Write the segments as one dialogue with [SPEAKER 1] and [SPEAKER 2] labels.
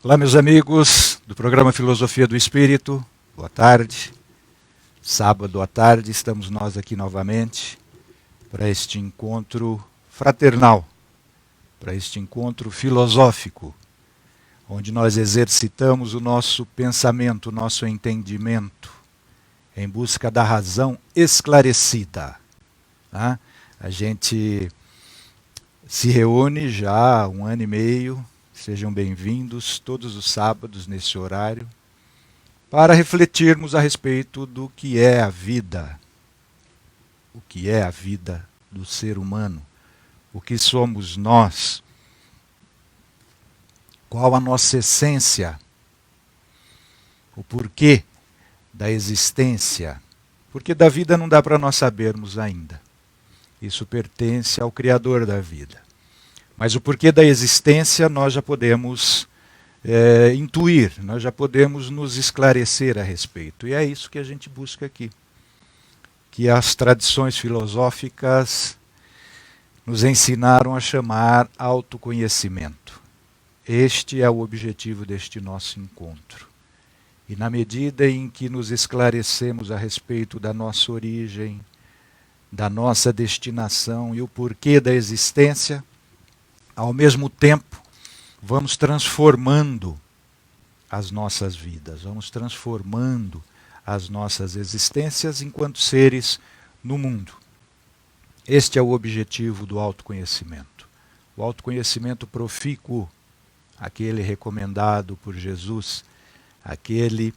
[SPEAKER 1] Olá, meus amigos do programa Filosofia do Espírito, boa tarde. Sábado à tarde estamos nós aqui novamente para este encontro fraternal, para este encontro filosófico, onde nós exercitamos o nosso pensamento, o nosso entendimento, em busca da razão esclarecida. Tá? A gente se reúne já há 1 ano e meio, sejam bem-vindos todos os sábados nesse horário, para refletirmos a respeito do que é a vida. O que é a vida do ser humano? O que somos nós? Qual a nossa essência? O porquê da existência? Porque da vida não dá para nós sabermos ainda. Isso pertence ao Criador da vida. Mas o porquê da existência nós já podemos intuir, nós já podemos nos esclarecer a respeito. E é isso que a gente busca aqui. Que as tradições filosóficas nos ensinaram a chamar autoconhecimento. Este é o objetivo deste nosso encontro. E na medida em que nos esclarecemos a respeito da nossa origem, da nossa destinação e o porquê da existência, ao mesmo tempo, vamos transformando as nossas vidas, vamos transformando as nossas existências enquanto seres no mundo. Este é o objetivo do autoconhecimento. O autoconhecimento profícuo, aquele recomendado por Jesus, aquele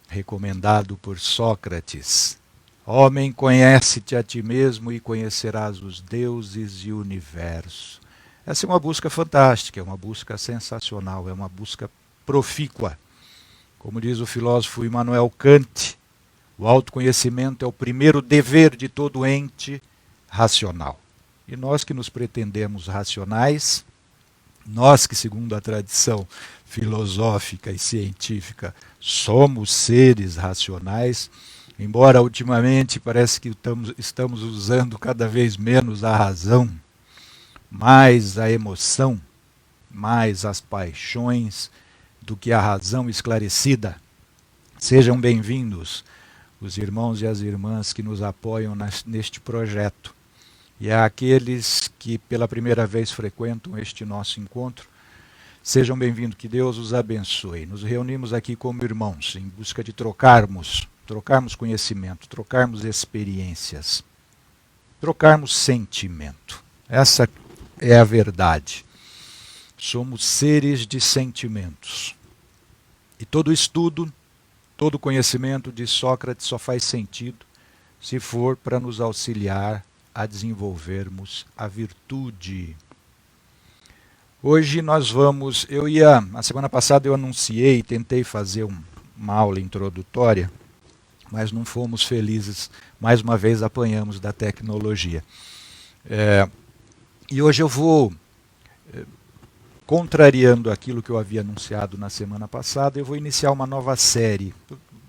[SPEAKER 1] recomendado por Sócrates. Homem, conhece-te a ti mesmo e conhecerás os deuses e o universo. Essa é uma busca fantástica, é uma busca sensacional, é uma busca profícua. Como diz o filósofo Immanuel Kant, o autoconhecimento é o primeiro dever de todo ente racional. E nós que nos pretendemos racionais, nós que, segundo a tradição filosófica e científica, somos seres racionais, embora ultimamente parece que estamos usando cada vez menos a razão, mais a emoção, mais as paixões do que a razão esclarecida. Sejam bem-vindos os irmãos e as irmãs que nos apoiam neste projeto. E aqueles que pela primeira vez frequentam este nosso encontro, sejam bem-vindos, que Deus os abençoe. Nos reunimos aqui como irmãos, em busca de trocarmos conhecimento, trocarmos experiências, trocarmos sentimento. Essa é a verdade. Somos seres de sentimentos. E todo estudo, todo conhecimento de Sócrates só faz sentido se for para nos auxiliar a desenvolvermos a virtude. Hoje nós vamos, a semana passada eu anunciei, tentei fazer uma aula introdutória, mas não fomos felizes, mais uma vez apanhamos da tecnologia. E hoje eu vou, contrariando aquilo que eu havia anunciado na semana passada, eu vou iniciar uma nova série.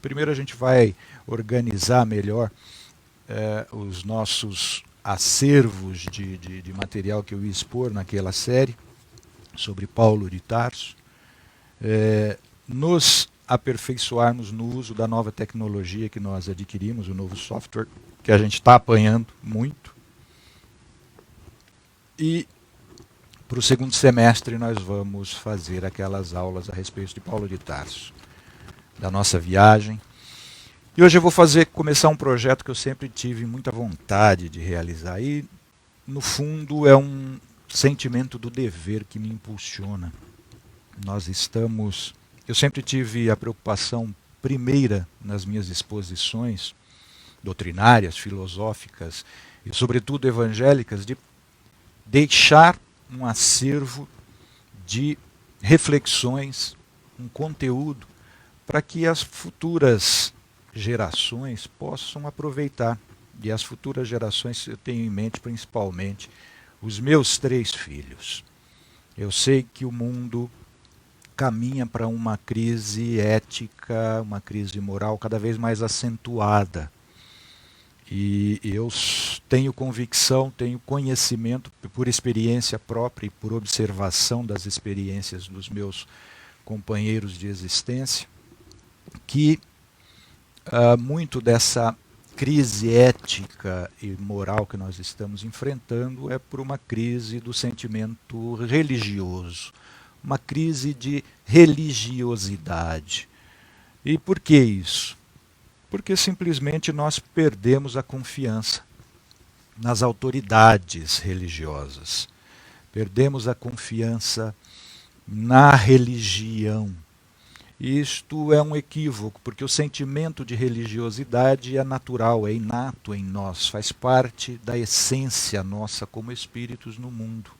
[SPEAKER 1] Primeiro a gente vai organizar melhor os nossos acervos de material que eu ia expor naquela série, sobre Paulo de Tarso, nos aperfeiçoarmos no uso da nova tecnologia que nós adquirimos, o novo software, que a gente está apanhando muito. E para o segundo semestre nós vamos fazer aquelas aulas a respeito de Paulo de Tarso, da nossa viagem. E hoje eu vou começar um projeto que eu sempre tive muita vontade de realizar. E, no fundo, é um sentimento do dever que me impulsiona. Eu sempre tive a preocupação primeira nas minhas exposições doutrinárias, filosóficas e, sobretudo, evangélicas, de deixar um acervo de reflexões, um conteúdo, para que as futuras gerações possam aproveitar. E as futuras gerações eu tenho em mente principalmente os meus 3 filhos. Eu sei que o mundo caminha para uma crise ética, uma crise moral cada vez mais acentuada. E eu tenho convicção, tenho conhecimento por experiência própria e por observação das experiências dos meus companheiros de existência, que muito dessa crise ética e moral que nós estamos enfrentando é por uma crise do sentimento religioso, uma crise de religiosidade. E por que isso? Porque simplesmente nós perdemos a confiança nas autoridades religiosas, perdemos a confiança na religião. Isto é um equívoco, porque o sentimento de religiosidade é natural, é inato em nós, faz parte da essência nossa como espíritos no mundo.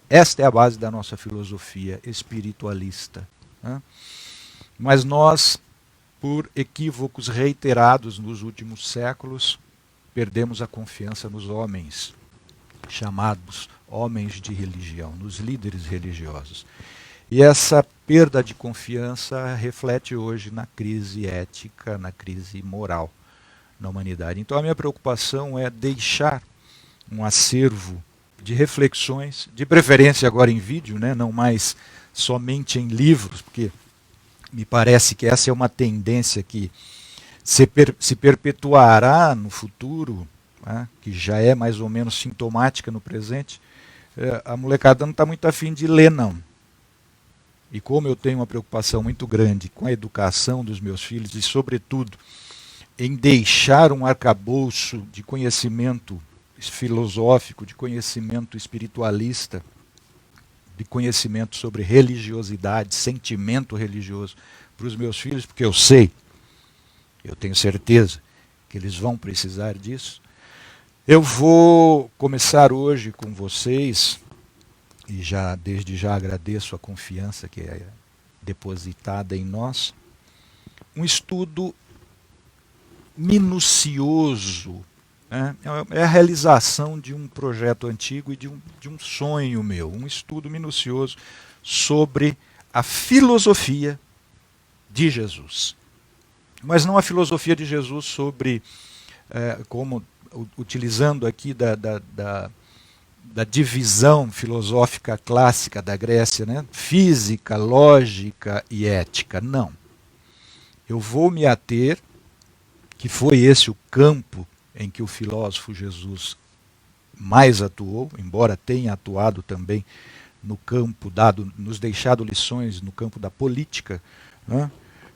[SPEAKER 1] Esta é a base da nossa filosofia espiritualista. Né? Mas nós, por equívocos reiterados nos últimos séculos, perdemos a confiança nos homens, chamados homens de religião, nos líderes religiosos. E essa perda de confiança reflete hoje na crise ética, na crise moral na humanidade. Então a minha preocupação é deixar um acervo de reflexões, de preferência agora em vídeo, né, não mais somente em livros, porque me parece que essa é uma tendência que se perpetuará no futuro, né, que já é mais ou menos sintomática no presente. A molecada não está muito afim de ler, não. E como eu tenho uma preocupação muito grande com a educação dos meus filhos e, sobretudo, em deixar um arcabouço de conhecimento filosófico, de conhecimento espiritualista, de conhecimento sobre religiosidade, sentimento religioso para os meus filhos, porque eu sei, eu tenho certeza que eles vão precisar disso. Eu vou começar hoje com vocês, e desde já agradeço a confiança que é depositada em nós, um estudo minucioso, né? É a realização de um projeto antigo e de um sonho meu, um estudo minucioso sobre a filosofia de Jesus. Mas não a filosofia de Jesus sobre, como utilizando aqui da divisão filosófica clássica da Grécia, né? Física, lógica e ética. Não. Eu vou me ater, que foi esse o campo em que o filósofo Jesus mais atuou, embora tenha atuado também no campo nos deixado lições no campo da política, né?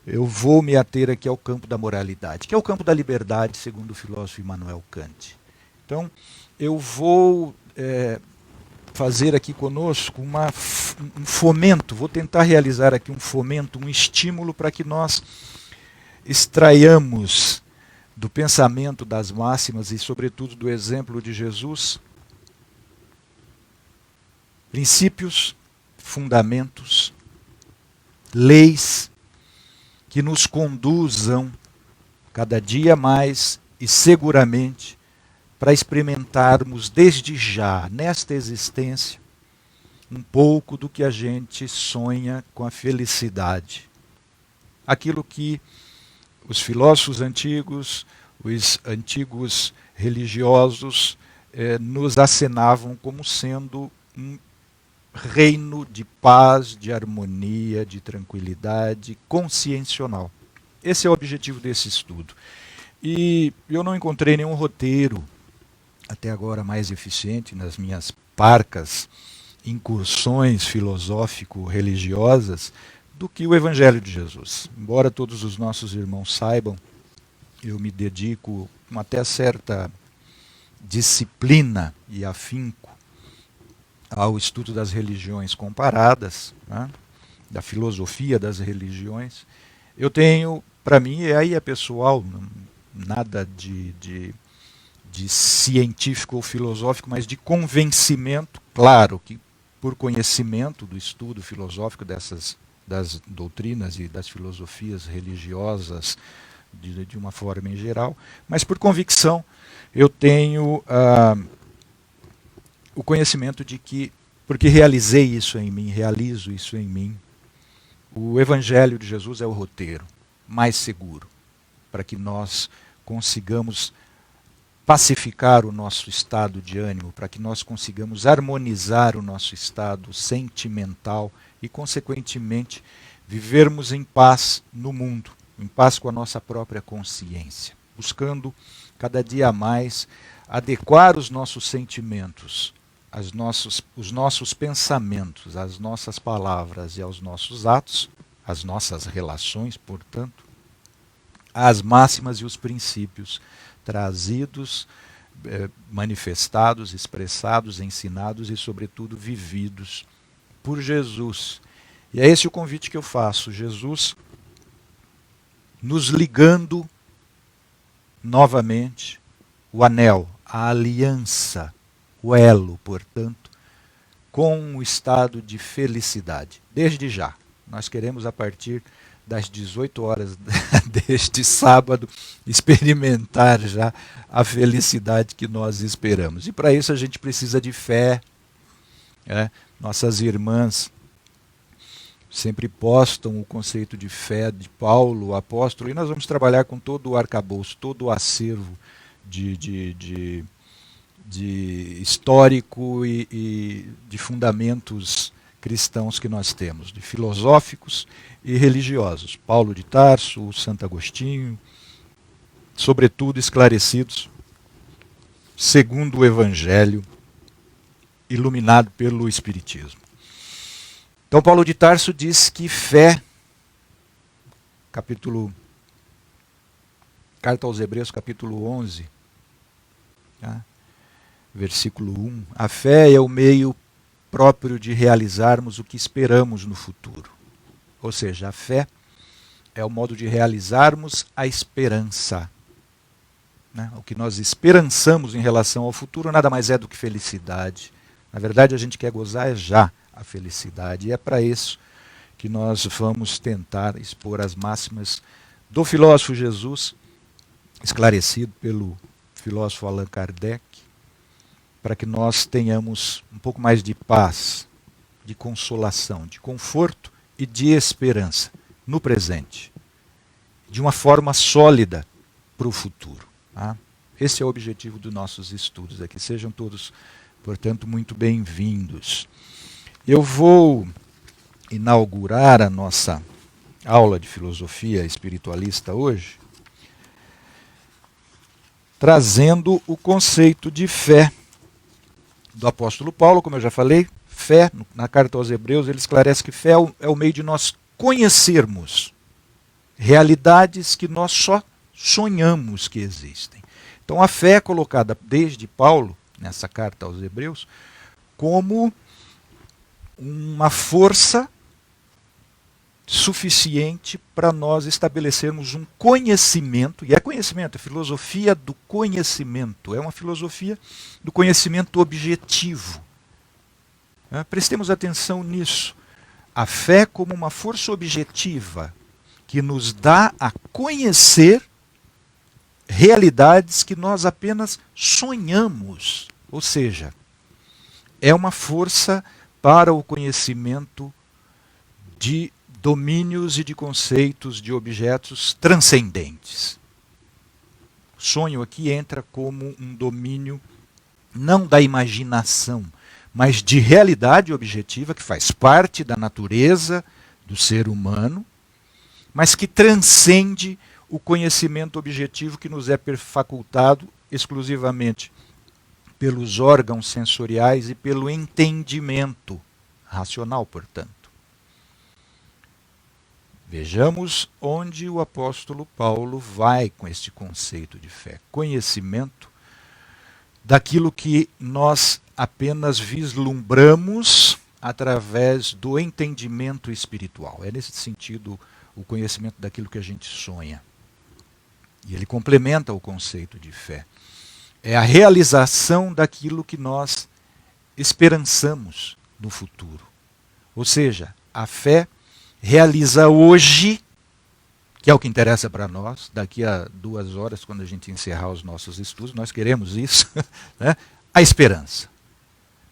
[SPEAKER 1] Eu vou me ater aqui ao campo da moralidade, que é o campo da liberdade, segundo o filósofo Immanuel Kant. Então, eu vou fazer aqui conosco um fomento, vou tentar realizar aqui um fomento, um estímulo para que nós extraiamos do pensamento das máximas e, sobretudo, do exemplo de Jesus, princípios, fundamentos, leis que nos conduzam cada dia mais e seguramente para experimentarmos desde já, nesta existência, um pouco do que a gente sonha com a felicidade. Aquilo que os filósofos antigos, os antigos religiosos nos acenavam como sendo um reino de paz, de harmonia, de tranquilidade consciencional. Esse é o objetivo desse estudo. E eu não encontrei nenhum roteiro até agora mais eficiente nas minhas parcas incursões filosófico-religiosas do que o Evangelho de Jesus. Embora todos os nossos irmãos saibam, eu me dedico com até certa disciplina e afinco ao estudo das religiões comparadas, né, da filosofia das religiões. Eu tenho, para mim, e aí é pessoal, nada de científico ou filosófico, mas de convencimento, claro que por conhecimento do estudo filosófico das doutrinas e das filosofias religiosas de uma forma em geral, mas por convicção eu tenho o conhecimento de que, porque realizo isso em mim, o Evangelho de Jesus é o roteiro mais seguro para que nós consigamos pacificar o nosso estado de ânimo, para que nós consigamos harmonizar o nosso estado sentimental e, consequentemente, vivermos em paz no mundo, em paz com a nossa própria consciência, buscando cada dia mais adequar os nossos sentimentos, os nossos pensamentos, as nossas palavras e aos nossos atos, as nossas relações, portanto, às máximas e os princípios trazidos, manifestados, expressados, ensinados e, sobretudo, vividos por Jesus. E é esse o convite que eu faço, Jesus nos ligando novamente, o anel, a aliança, o elo, portanto, com o estado de felicidade. Desde já, nós queremos, a partir das 18 horas deste sábado, experimentar já a felicidade que nós esperamos. E para isso a gente precisa de fé. Nossas irmãs sempre postam o conceito de fé de Paulo, o apóstolo, e nós vamos trabalhar com todo o arcabouço, todo o acervo de histórico e de fundamentos cristãos que nós temos, de filosóficos e religiosos. Paulo de Tarso, Santo Agostinho, sobretudo esclarecidos segundo o Evangelho, iluminado pelo Espiritismo. Então Paulo de Tarso diz que fé, carta aos Hebreus, capítulo 11, versículo 1, a fé é o meio próprio de realizarmos o que esperamos no futuro. Ou seja, a fé é o modo de realizarmos a esperança. O que nós esperançamos em relação ao futuro nada mais é do que felicidade. Na verdade, a gente quer gozar já a felicidade. E é para isso que nós vamos tentar expor as máximas do filósofo Jesus, esclarecido pelo filósofo Allan Kardec, para que nós tenhamos um pouco mais de paz, de consolação, de conforto e de esperança no presente, de uma forma sólida para o futuro. Esse é o objetivo dos nossos estudos aqui. Sejam todos, portanto, muito bem-vindos. Eu vou inaugurar a nossa aula de filosofia espiritualista hoje, trazendo o conceito de fé do apóstolo Paulo. Como eu já falei, fé, na carta aos Hebreus, ele esclarece que fé é o meio de nós conhecermos realidades que nós só sonhamos que existem. Então a fé é colocada desde Paulo, nessa carta aos Hebreus, como uma força suficiente para nós estabelecermos um conhecimento, e é conhecimento, é filosofia do conhecimento, é uma filosofia do conhecimento objetivo. Prestemos atenção nisso. A fé como uma força objetiva que nos dá a conhecer realidades que nós apenas sonhamos. Ou seja, é uma força para o conhecimento de domínios e de conceitos de objetos transcendentes. O sonho aqui entra como um domínio não da imaginação, mas de realidade objetiva que faz parte da natureza do ser humano, mas que transcende o conhecimento objetivo que nos é facultado exclusivamente pelos órgãos sensoriais e pelo entendimento racional, portanto. Vejamos onde o apóstolo Paulo vai com este conceito de fé. Conhecimento daquilo que nós apenas vislumbramos através do entendimento espiritual. É nesse sentido o conhecimento daquilo que a gente sonha. E ele complementa o conceito de fé. É a realização daquilo que nós esperançamos no futuro. Ou seja, a fé realiza hoje, que é o que interessa para nós, daqui a 2 horas, quando a gente encerrar os nossos estudos, nós queremos isso, né? A esperança.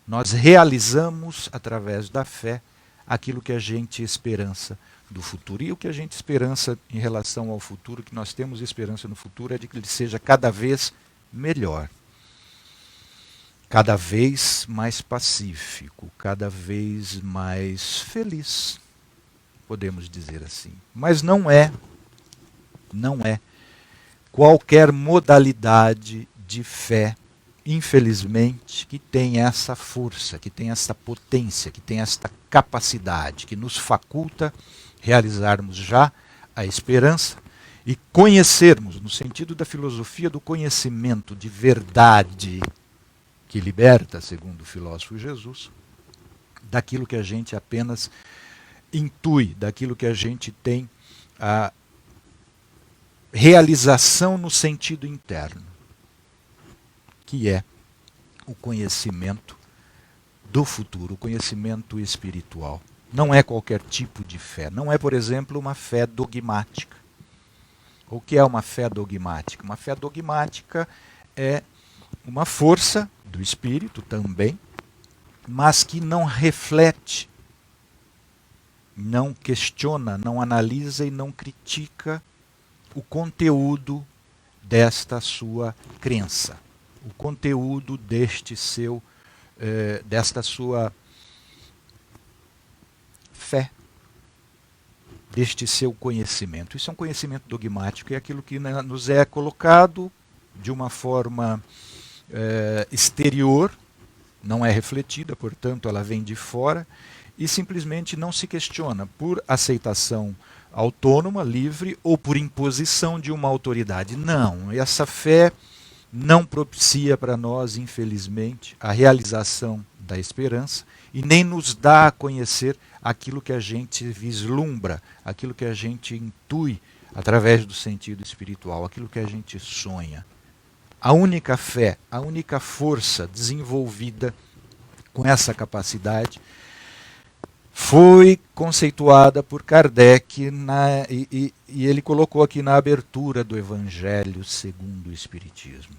[SPEAKER 1] Nós realizamos, através da fé, aquilo que a gente esperança do futuro. E o que a gente esperança em relação ao futuro, que nós temos esperança no futuro, é de que ele seja cada vez melhor. Cada vez mais pacífico, cada vez mais feliz, podemos dizer assim. Mas não é qualquer modalidade de fé, infelizmente, que tem essa força, que tem essa potência, que tem esta capacidade, que nos faculta realizarmos já a esperança e conhecermos, no sentido da filosofia do conhecimento de verdade, que liberta, segundo o filósofo Jesus, daquilo que a gente apenas intui, daquilo que a gente tem a realização no sentido interno, que é o conhecimento do futuro, o conhecimento espiritual. Não é qualquer tipo de fé. Não é, por exemplo, uma fé dogmática. O que é uma fé dogmática? Uma fé dogmática é uma força do espírito também, mas que não reflete, não questiona, não analisa e não critica o conteúdo desta sua crença, o conteúdo desta sua fé, deste seu conhecimento. Isso é um conhecimento dogmático, é aquilo que nos é colocado de uma forma exterior, não é refletida, portanto ela vem de fora e simplesmente não se questiona por aceitação autônoma, livre ou por imposição de uma autoridade. Não, essa fé não propicia para nós, infelizmente, a realização da esperança e nem nos dá a conhecer aquilo que a gente vislumbra, aquilo que a gente intui através do sentido espiritual, aquilo que a gente sonha. A única fé, a única força desenvolvida com essa capacidade foi conceituada por Kardec e ele colocou aqui na abertura do Evangelho segundo o Espiritismo,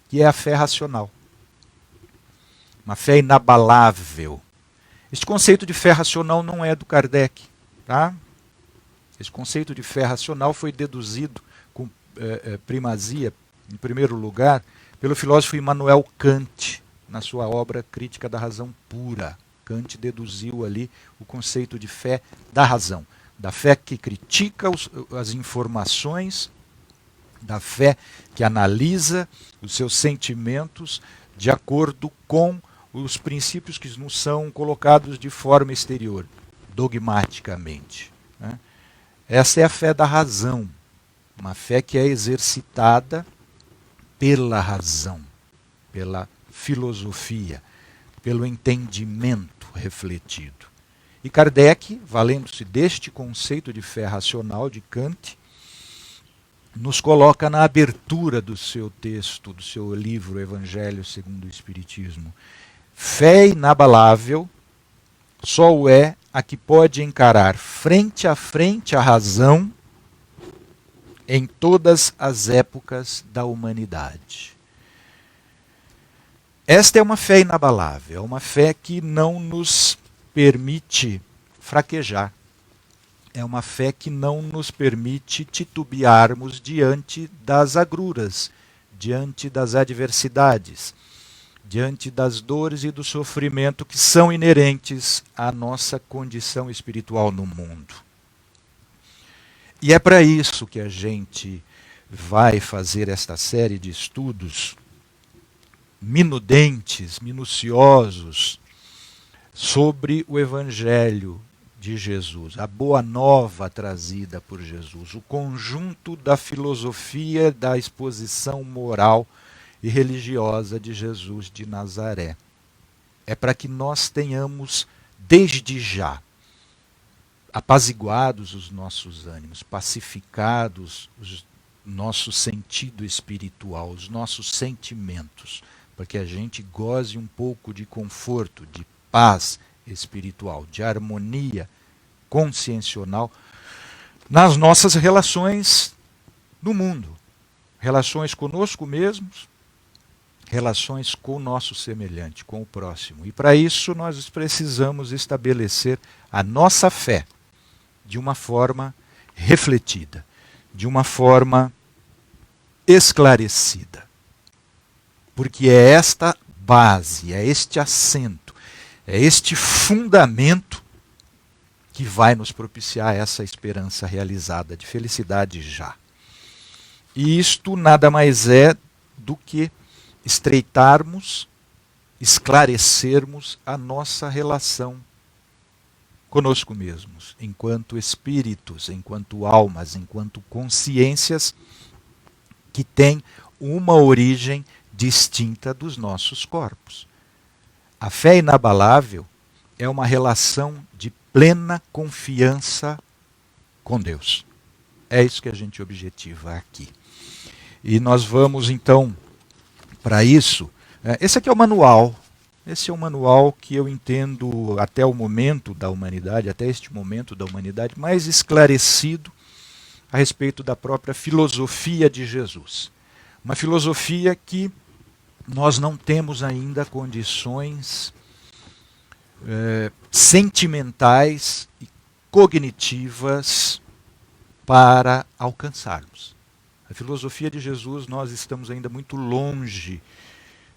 [SPEAKER 1] que é a fé racional. Uma fé inabalável. Este conceito de fé racional não é do Kardec. Tá? Esse conceito de fé racional foi deduzido com primazia, em primeiro lugar, pelo filósofo Immanuel Kant, na sua obra Crítica da Razão Pura. Kant deduziu ali o conceito de fé da razão, da fé que critica as informações, da fé que analisa os seus sentimentos de acordo com os princípios que nos são colocados de forma exterior, dogmaticamente. Né? Essa é a fé da razão, uma fé que é exercitada pela razão, pela filosofia, pelo entendimento refletido. E Kardec, valendo-se deste conceito de fé racional de Kant, nos coloca na abertura do seu texto, do seu livro Evangelho segundo o Espiritismo. Fé inabalável só o é a que pode encarar frente a frente a razão em todas as épocas da humanidade. Esta é uma fé inabalável, é uma fé que não nos permite fraquejar. É uma fé que não nos permite titubearmos diante das agruras, diante das adversidades, diante das dores e do sofrimento que são inerentes à nossa condição espiritual no mundo. E é para isso que a gente vai fazer esta série de estudos minudentes, minuciosos, sobre o Evangelho de Jesus, a boa nova trazida por Jesus, o conjunto da filosofia da exposição moral e religiosa de Jesus de Nazaré. É para que nós tenhamos, desde já, apaziguados os nossos ânimos, pacificados o nosso sentido espiritual, os nossos sentimentos, para que a gente goze um pouco de conforto, de paz espiritual, de harmonia consciencial nas nossas relações no mundo. Relações conosco mesmos, relações com o nosso semelhante, com o próximo. E para isso nós precisamos estabelecer a nossa fé de uma forma refletida, de uma forma esclarecida. Porque é esta base, é este assento, é este fundamento que vai nos propiciar essa esperança realizada de felicidade já. E isto nada mais é do que estreitarmos, esclarecermos a nossa relação conosco mesmos, enquanto espíritos, enquanto almas, enquanto consciências que têm uma origem distinta dos nossos corpos. A fé inabalável é uma relação de plena confiança com Deus. É isso que a gente objetiva aqui. E nós vamos então, para isso, esse aqui é o manual. Esse é o manual que eu entendo até o momento da humanidade, até este momento da humanidade, mais esclarecido a respeito da própria filosofia de Jesus. Uma filosofia que nós não temos ainda condições sentimentais e cognitivas para alcançarmos. A filosofia de Jesus nós estamos ainda muito longe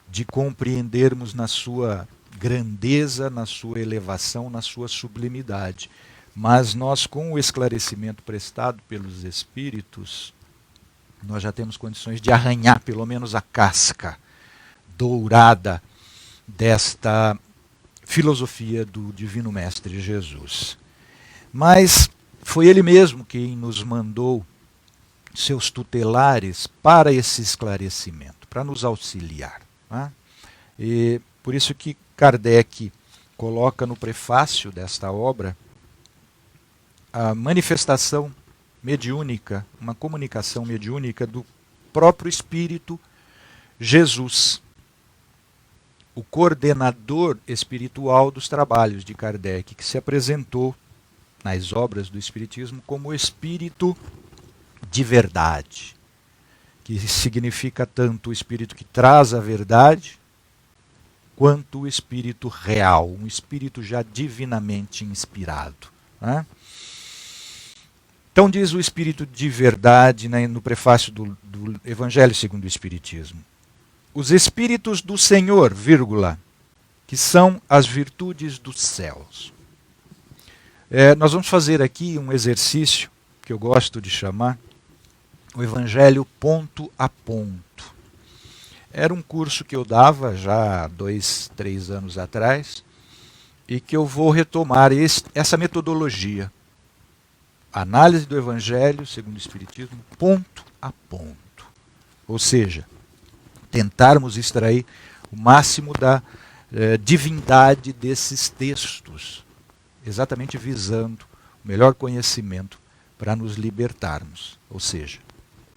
[SPEAKER 1] de compreendermos na sua grandeza, na sua elevação, na sua sublimidade. Mas nós, com o esclarecimento prestado pelos Espíritos, nós já temos condições de arranhar pelo menos a casca dourada desta filosofia do Divino Mestre Jesus. Mas foi ele mesmo quem nos mandou seus tutelares para esse esclarecimento, para nos auxiliar. E por isso que Kardec coloca no prefácio desta obra a manifestação mediúnica, uma comunicação mediúnica do próprio Espírito Jesus, o coordenador espiritual dos trabalhos de Kardec, que se apresentou nas obras do Espiritismo como o Espírito de verdade, que significa tanto o Espírito que traz a verdade, quanto o Espírito real, um Espírito já divinamente inspirado. Então diz o Espírito de verdade no prefácio do Evangelho segundo o Espiritismo. Os Espíritos do Senhor, vírgula, que são as virtudes dos céus. Nós vamos fazer aqui um exercício que eu gosto de chamar o Evangelho ponto a ponto. Era um curso que eu dava já há 2, 3 anos atrás e que eu vou retomar essa metodologia. Análise do Evangelho, segundo o Espiritismo, ponto a ponto. Ou seja, tentarmos extrair o máximo da divindade desses textos, exatamente visando o melhor conhecimento para nos libertarmos, ou seja,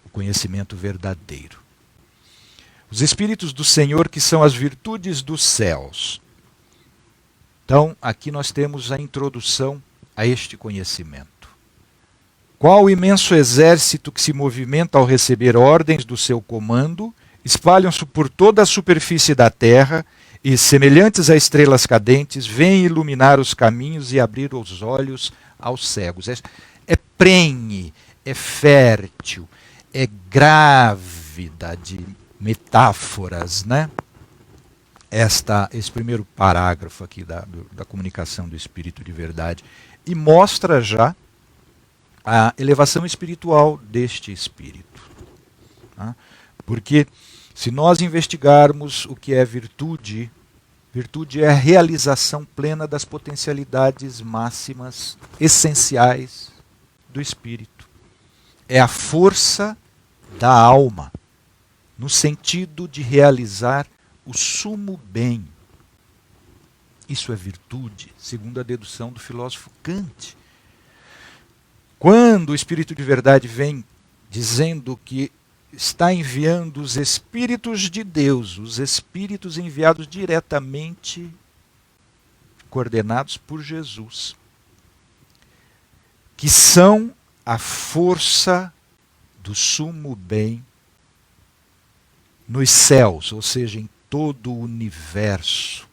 [SPEAKER 1] o conhecimento verdadeiro. Os Espíritos do Senhor, que são as virtudes dos céus. Então, aqui nós temos a introdução a este conhecimento. Qual o imenso exército que se movimenta ao receber ordens do seu comando, espalham-se por toda a superfície da terra e, semelhantes a estrelas cadentes, vêm iluminar os caminhos e abrir os olhos aos cegos. É prenhe, é fértil, é grávida de metáforas, né? Esse primeiro parágrafo aqui da comunicação do Espírito de Verdade. E mostra já a elevação espiritual deste Espírito. Porque se nós investigarmos o que é virtude, virtude é a realização plena das potencialidades máximas, essenciais do Espírito. É a força da alma, no sentido de realizar o sumo bem. Isso é virtude, segundo a dedução do filósofo Kant. Quando o Espírito de Verdade vem dizendo que está enviando os Espíritos de Deus, os Espíritos enviados diretamente, coordenados por Jesus, que são a força do sumo bem nos céus, ou seja, em todo o universo.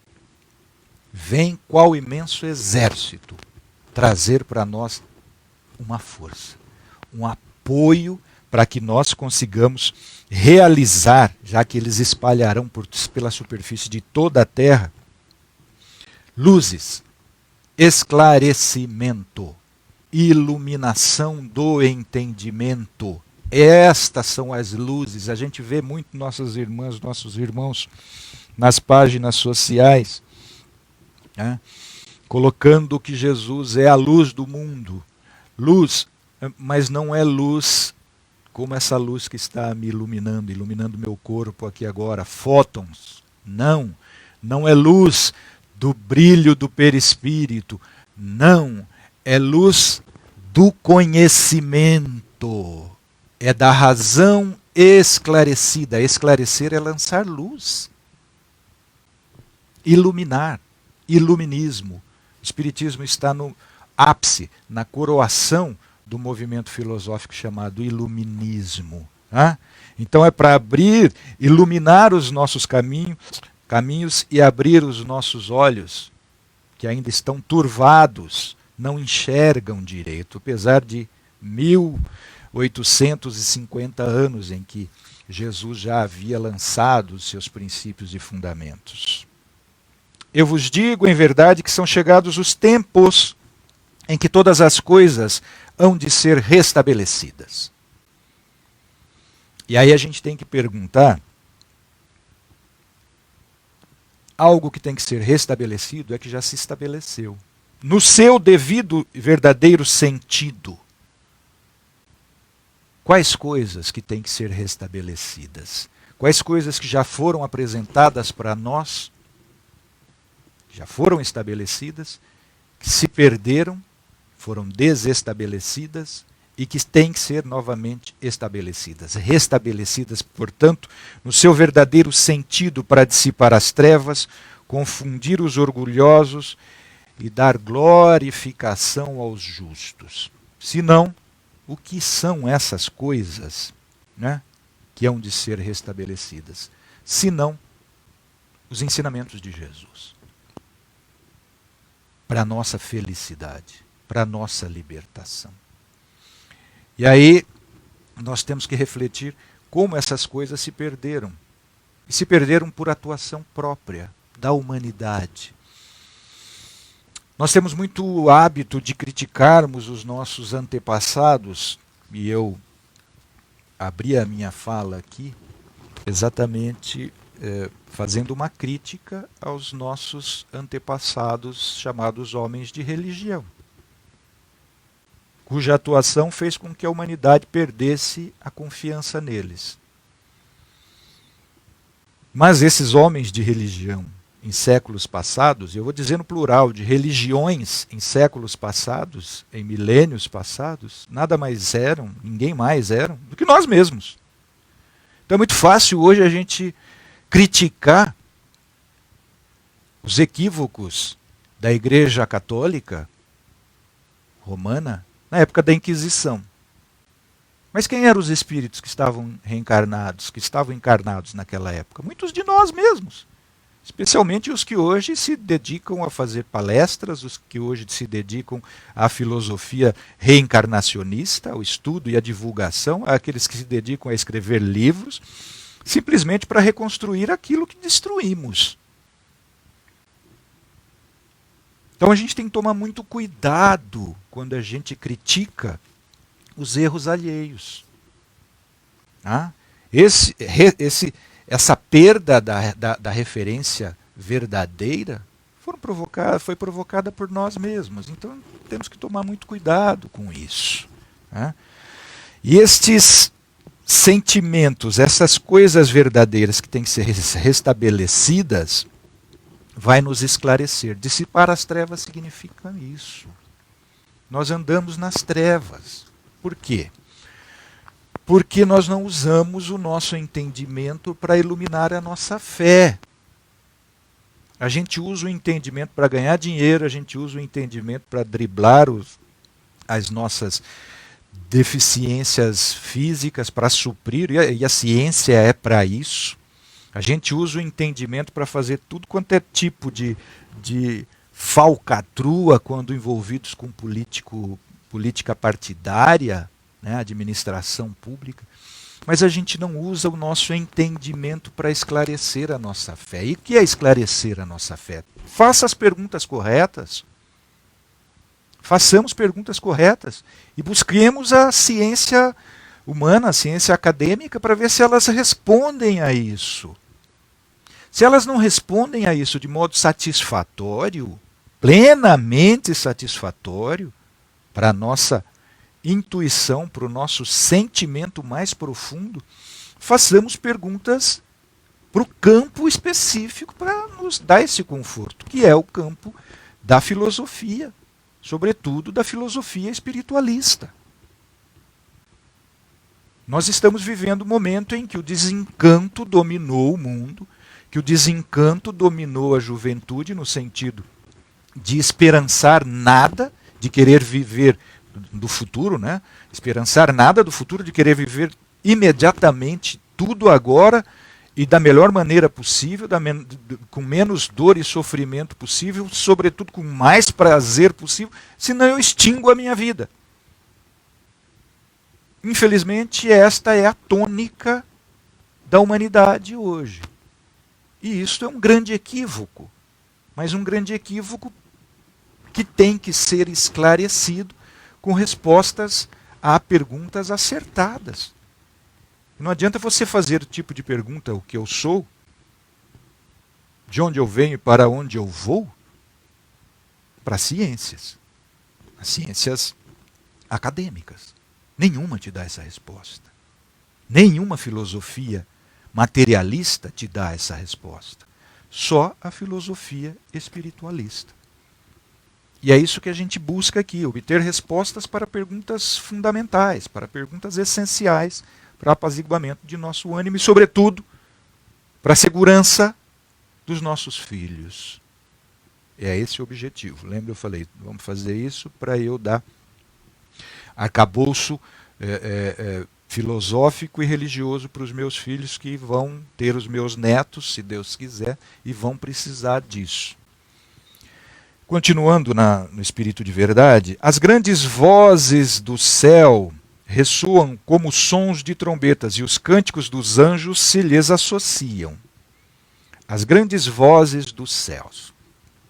[SPEAKER 1] Vem qual imenso exército trazer para nós uma força, um apoio para que nós consigamos realizar, já que eles espalharão pela superfície de toda a terra, luzes, esclarecimento, iluminação do entendimento. Estas são as luzes. A gente vê muito nossas irmãs, nossos irmãos nas páginas sociais, né, colocando que Jesus é a luz do mundo. Luz, mas não é luz como essa luz que está me iluminando meu corpo aqui agora, fótons. Não, não é luz do brilho do perispírito. Não, é luz do conhecimento. É da razão esclarecida. Esclarecer é lançar luz. Iluminar, iluminismo. O Espiritismo está no ápice, na coroação do movimento filosófico chamado iluminismo. Né? Então é para abrir, iluminar os nossos caminhos e abrir os nossos olhos, que ainda estão turvados, não enxergam direito, apesar de 1850 anos em que Jesus já havia lançado os seus princípios e fundamentos. Eu vos digo, em verdade, que são chegados os tempos em que todas as coisas hão de ser restabelecidas. E aí a gente tem que perguntar, algo que tem que ser restabelecido é que já se estabeleceu. No seu devido e verdadeiro sentido. Quais coisas que têm que ser restabelecidas? Quais coisas que já foram apresentadas para nós, já foram estabelecidas, que se perderam, foram desestabelecidas e que têm que ser novamente estabelecidas. Restabelecidas, portanto, no seu verdadeiro sentido para dissipar as trevas, confundir os orgulhosos e dar glorificação aos justos. Senão, o que são essas coisas, né, que hão de ser restabelecidas? Senão, os ensinamentos de Jesus. Para a nossa felicidade, para a nossa libertação. E aí, nós temos que refletir como essas coisas se perderam. E se perderam por atuação própria da humanidade. Nós temos muito hábito de criticarmos os nossos antepassados, e eu abri a minha fala aqui exatamente fazendo uma crítica aos nossos antepassados chamados homens de religião, cuja atuação fez com que a humanidade perdesse a confiança neles. Mas esses homens de religião em séculos passados, eu vou dizer no plural, de religiões em séculos passados, em milênios passados, nada mais eram, ninguém mais eram, do que nós mesmos. Então é muito fácil hoje a gente criticar os equívocos da Igreja Católica Romana na época da Inquisição. Mas quem eram os espíritos que estavam reencarnados, que estavam encarnados naquela época? Muitos de nós mesmos. Especialmente os que hoje se dedicam a fazer palestras, os que hoje se dedicam à filosofia reencarnacionista, ao estudo e à divulgação, aqueles que se dedicam a escrever livros, simplesmente para reconstruir aquilo que destruímos. Então a gente tem que tomar muito cuidado quando a gente critica os erros alheios. Essa perda da referência verdadeira foi provocada por nós mesmos. Então temos que tomar muito cuidado com isso. E estes sentimentos, essas coisas verdadeiras que têm que ser restabelecidas, vai nos esclarecer. Dissipar as trevas significa isso. Nós andamos nas trevas. Por quê? Porque nós não usamos o nosso entendimento para iluminar a nossa fé. A gente usa o entendimento para ganhar dinheiro, a gente usa o entendimento para driblar as nossas deficiências físicas, para suprir, e a ciência é para isso. A gente usa o entendimento para fazer tudo quanto é tipo de falcatrua quando envolvidos com política partidária. né, administração pública, mas a gente não usa o nosso entendimento para esclarecer a nossa fé. E o que é esclarecer a nossa fé? Faça as perguntas corretas. Façamos perguntas corretas e busquemos a ciência humana, a ciência acadêmica, para ver se elas respondem a isso. Se elas não respondem a isso de modo satisfatório, plenamente satisfatório, para a nossa intuição, para o nosso sentimento mais profundo, façamos perguntas para o campo específico para nos dar esse conforto, que é o campo da filosofia, sobretudo da filosofia espiritualista. Nós estamos vivendo um momento em que o desencanto dominou o mundo, que o desencanto dominou a juventude no sentido de esperançar nada, de querer viver do futuro, né? Esperançar nada do futuro, de querer viver imediatamente tudo agora e da melhor maneira possível, com menos dor e sofrimento possível, sobretudo com mais prazer possível, senão eu extingo a minha vida. Infelizmente, esta é a tônica da humanidade hoje. E isso é um grande equívoco, mas um grande equívoco que tem que ser esclarecido com respostas a perguntas acertadas. Não adianta você fazer o tipo de pergunta, o que eu sou, de onde eu venho e para onde eu vou, para ciências. As ciências acadêmicas. Nenhuma te dá essa resposta. Nenhuma filosofia materialista te dá essa resposta. Só a filosofia espiritualista. E é isso que a gente busca aqui, obter respostas para perguntas fundamentais, para perguntas essenciais, para apaziguamento de nosso ânimo e, sobretudo, para a segurança dos nossos filhos. É esse o objetivo. Lembra, eu falei, vamos fazer isso para eu dar arcabouço filosófico e religioso para os meus filhos, que vão ter os meus netos, se Deus quiser, e vão precisar disso. Continuando no Espírito de Verdade, as grandes vozes do céu ressoam como sons de trombetas e os cânticos dos anjos se lhes associam. As grandes vozes dos céus.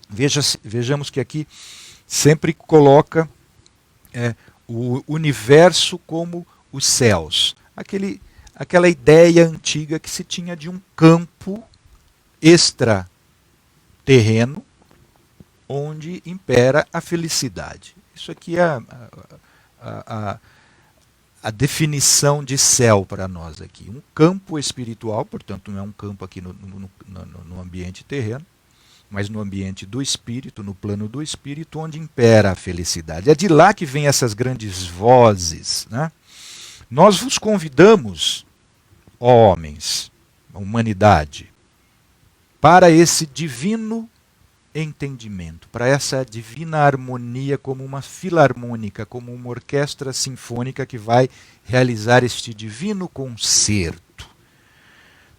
[SPEAKER 1] Vejamos que aqui sempre coloca o universo como os céus. Aquela ideia antiga que se tinha de um campo extraterreno, onde impera a felicidade. Isso aqui é a definição de céu para nós aqui. Um campo espiritual, portanto não é um campo aqui no ambiente terreno, mas no ambiente do espírito, no plano do espírito, onde impera a felicidade. É de lá que vêm essas grandes vozes, né? Nós vos convidamos, ó homens, a humanidade, para esse divino entendimento, para essa divina harmonia como uma filarmônica, como uma orquestra sinfônica que vai realizar este divino concerto.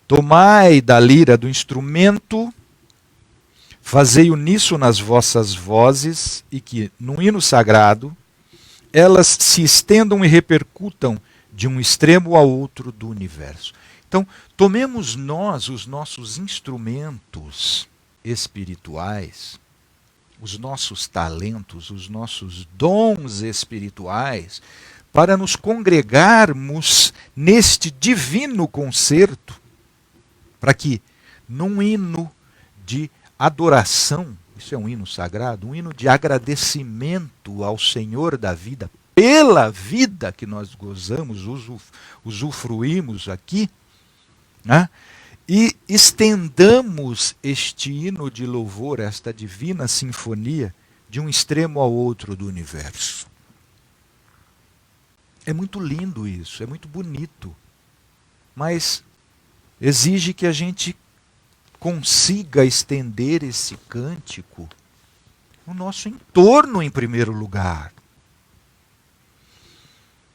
[SPEAKER 1] Tomai da lira do instrumento, fazei uníssono nas vossas vozes e que, num hino sagrado, elas se estendam e repercutam de um extremo ao outro do universo. Então, tomemos nós os nossos instrumentos espirituais, os nossos talentos, os nossos dons espirituais, para nos congregarmos neste divino concerto, para que, num hino de adoração, isso é um hino sagrado, um hino de agradecimento ao Senhor da vida, pela vida que nós gozamos, usufruímos aqui, né? E estendamos este hino de louvor, esta divina sinfonia, de um extremo ao outro do universo. É muito lindo isso, é muito bonito, mas exige que a gente consiga estender esse cântico no nosso entorno em primeiro lugar.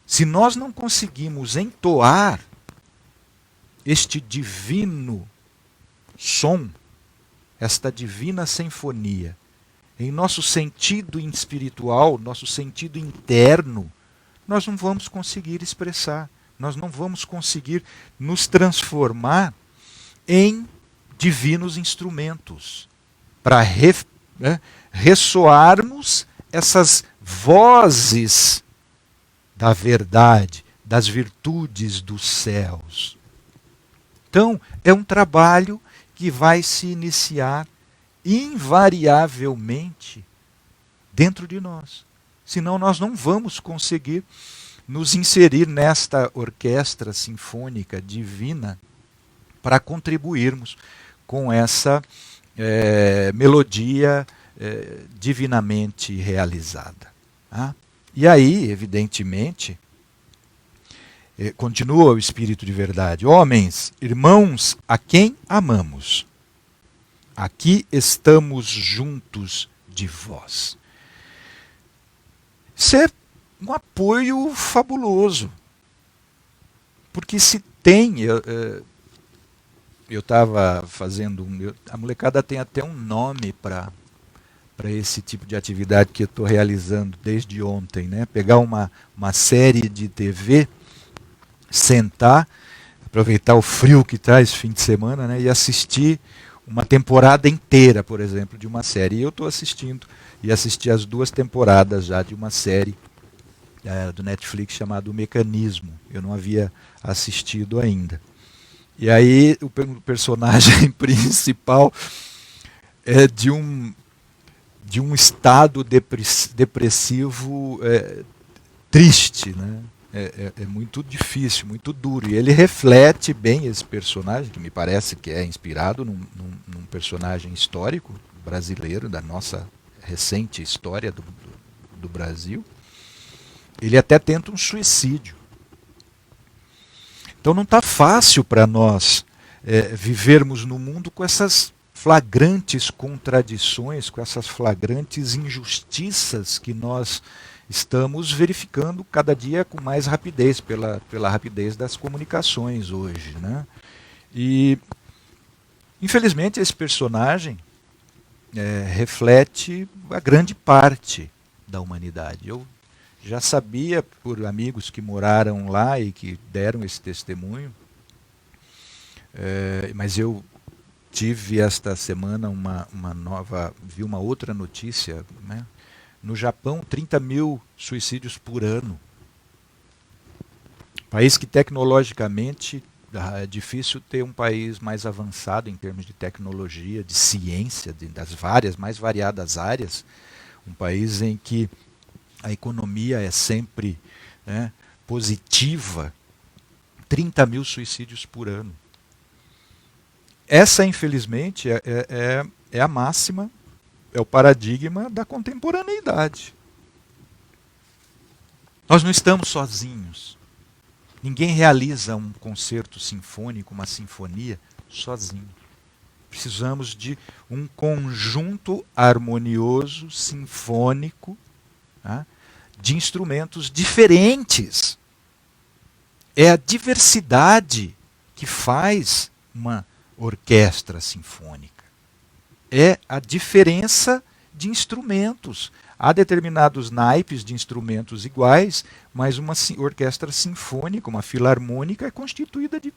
[SPEAKER 1] Se nós não conseguimos entoar este divino som, esta divina sinfonia, em nosso sentido espiritual, nosso sentido interno, nós não vamos conseguir expressar, nós não vamos conseguir nos transformar em divinos instrumentos para ressoarmos essas vozes da verdade, das virtudes dos céus. Então, é um trabalho que vai se iniciar invariavelmente dentro de nós. Senão nós não vamos conseguir nos inserir nesta orquestra sinfônica divina para contribuirmos com essa melodia divinamente realizada. Tá? E aí, evidentemente, continua o Espírito de verdade. Homens, irmãos, a quem amamos, aqui estamos juntos de vós. Isso é um apoio fabuloso. Porque se tem... Eu estava fazendo... a molecada tem até um nome para esse tipo de atividade que eu estou realizando desde ontem. Né? Pegar uma série de TV, sentar, aproveitar o frio que está esse fim de semana, né? E assistir uma temporada inteira, por exemplo, de uma série. E eu estou assistindo, e assisti as 2 temporadas já de uma série do Netflix chamada O Mecanismo. Eu não havia assistido ainda. E aí o personagem principal é de um estado depressivo triste, né? É muito difícil, muito duro. E ele reflete bem esse personagem, que me parece que é inspirado num personagem histórico brasileiro, da nossa recente história do Brasil. Ele até tenta um suicídio. Então não está fácil para nós vivermos no mundo com essas flagrantes contradições, com essas flagrantes injustiças que nós estamos verificando cada dia com mais rapidez, pela rapidez das comunicações hoje. Né? E, infelizmente, esse personagem reflete a grande parte da humanidade. Eu já sabia por amigos que moraram lá e que deram esse testemunho, mas eu tive esta semana vi uma outra notícia, né? No Japão, 30 mil suicídios por ano. País que tecnologicamente é difícil ter um país mais avançado em termos de tecnologia, de ciência, das mais variadas áreas. Um país em que a economia é sempre positiva. 30 mil suicídios por ano. Essa, infelizmente, é a máxima, é o paradigma da contemporaneidade. Nós não estamos sozinhos. Ninguém realiza um concerto sinfônico, uma sinfonia, sozinho. Precisamos de um conjunto harmonioso, sinfônico, de instrumentos diferentes. É a diversidade que faz uma orquestra sinfônica. É a diferença de instrumentos. Há determinados naipes de instrumentos iguais, mas uma orquestra sinfônica, uma filarmônica, é constituída de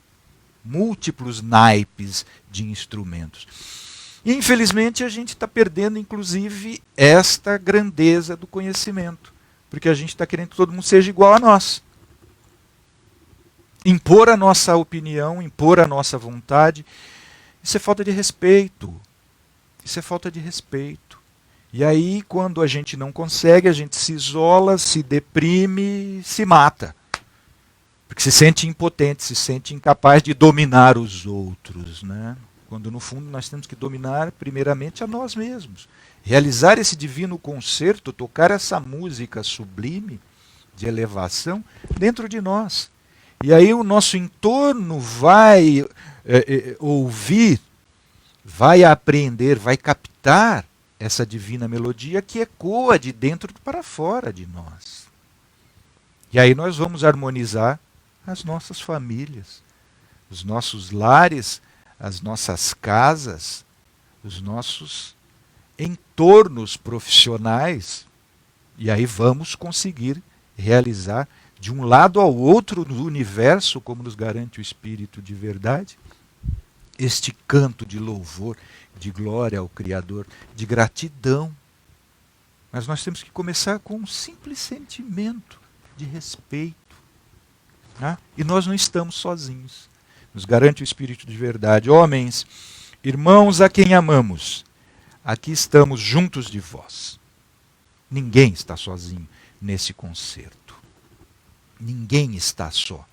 [SPEAKER 1] múltiplos naipes de instrumentos. E, infelizmente, a gente está perdendo, inclusive, esta grandeza do conhecimento, porque a gente está querendo que todo mundo seja igual a nós. Impor a nossa opinião, impor a nossa vontade, isso é falta de respeito. Isso é falta de respeito. E aí, quando a gente não consegue, a gente se isola, se deprime, se mata. Porque se sente impotente, se sente incapaz de dominar os outros. Né? Quando, no fundo, nós temos que dominar, primeiramente, a nós mesmos. Realizar esse divino concerto, tocar essa música sublime de elevação dentro de nós. E aí o nosso entorno vai ouvir, vai aprender, vai captar essa divina melodia que ecoa de dentro para fora de nós. E aí nós vamos harmonizar as nossas famílias, os nossos lares, as nossas casas, os nossos entornos profissionais. E aí vamos conseguir realizar de um lado ao outro do universo, como nos garante o Espírito de verdade, este canto de louvor, de glória ao Criador, de gratidão. Mas nós temos que começar com um simples sentimento de respeito. Né? E nós não estamos sozinhos. Nos garante o Espírito de verdade. Homens, irmãos a quem amamos, aqui estamos juntos de vós. Ninguém está sozinho nesse concerto. Ninguém está só.